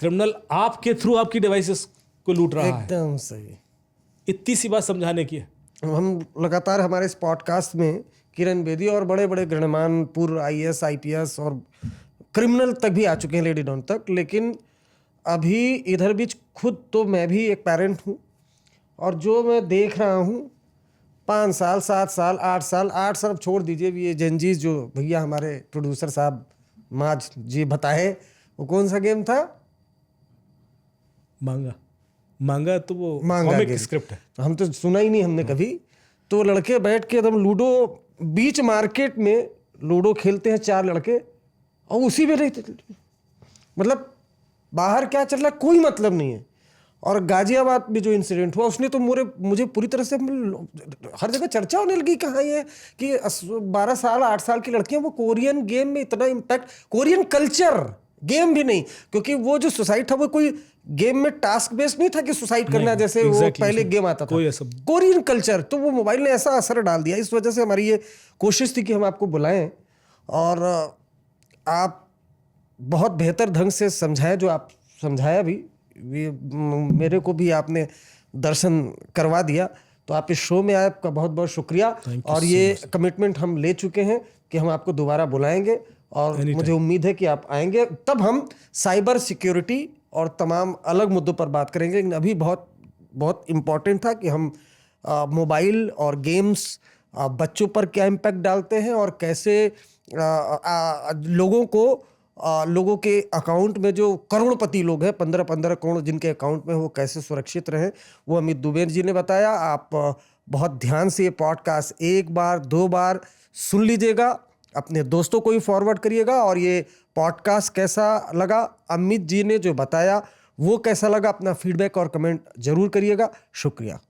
क्रिमिनल आपके थ्रू आपकी डिवाइसेस को लूट रहा है। एकदम सही। इतनी सी बात समझाने की है। हम लगातार हमारे इस पॉडकास्ट में किरण बेदी और बड़े बड़े गणमान्य पूर्व IAS IPS और क्रिमिनल तक भी आ चुके हैं, लेडी डॉन तक। लेकिन अभी इधर बीच खुद तो मैं भी एक पेरेंट हूँ, और जो मैं देख रहा हूँ 5 साल 7 साल 8 साल 8 साल छोड़ दीजिए, ये जेनजीज जो भैया हमारे प्रोड्यूसर साहब माज जी बताए, वो कौन सा गेम था? मांगा तो वो कॉमिक स्क्रिप्ट है, हम तो सुना ही नहीं हमने कभी। तो लड़के बैठ के एकदम लूडो, बीच मार्केट में लूडो खेलते हैं 4 लड़के, और उसी में रहते, मतलब बाहर क्या चल रहा है कोई मतलब नहीं है। और गाजियाबाद में जो इंसिडेंट हुआ उसने तो मुझे पूरी तरह से हर जगह चर्चा होने लगी। कहाँ ये कि 12 साल 8 साल की लड़कियां वो कोरियन गेम में इतना इम्पैक्ट, कोरियन कल्चर गेम भी नहीं, क्योंकि वो जो सुसाइड था वो कोई गेम में टास्क बेस्ड नहीं था कि सुसाइड करना है, जैसे वो पहले गेम आता था कोई ऐसा कोरियन कल्चर। तो वो मोबाइल ने ऐसा असर डाल दिया, इस वजह से हमारी ये कोशिश थी कि हम आपको बुलाएं और आप बहुत बेहतर ढंग से समझाएं जो आप समझाया भी। मेरे को भी आपने दर्शन करवा दिया, तो आप इस शो में आए, आपका बहुत बहुत शुक्रिया। और ये कमिटमेंट हम ले चुके हैं कि हम आपको दोबारा बुलाएंगे और मुझे उम्मीद है कि आप आएंगे, तब हम साइबर सिक्योरिटी और तमाम अलग मुद्दों पर बात करेंगे। लेकिन अभी बहुत बहुत इम्पॉर्टेंट था कि हम मोबाइल और गेम्स बच्चों पर क्या इम्पैक्ट डालते हैं और कैसे लोगों के अकाउंट में जो करोड़पति लोग हैं, 15-15 करोड़ जिनके अकाउंट में, वो कैसे सुरक्षित रहें, वो अमित दुबे जी ने बताया। आप बहुत ध्यान से ये पॉडकास्ट 1 बार 2 बार सुन लीजिएगा, अपने दोस्तों को ही फॉरवर्ड करिएगा। और ये पॉडकास्ट कैसा लगा, अमित जी ने जो बताया वो कैसा लगा, अपना फीडबैक और कमेंट जरूर करिएगा। शुक्रिया।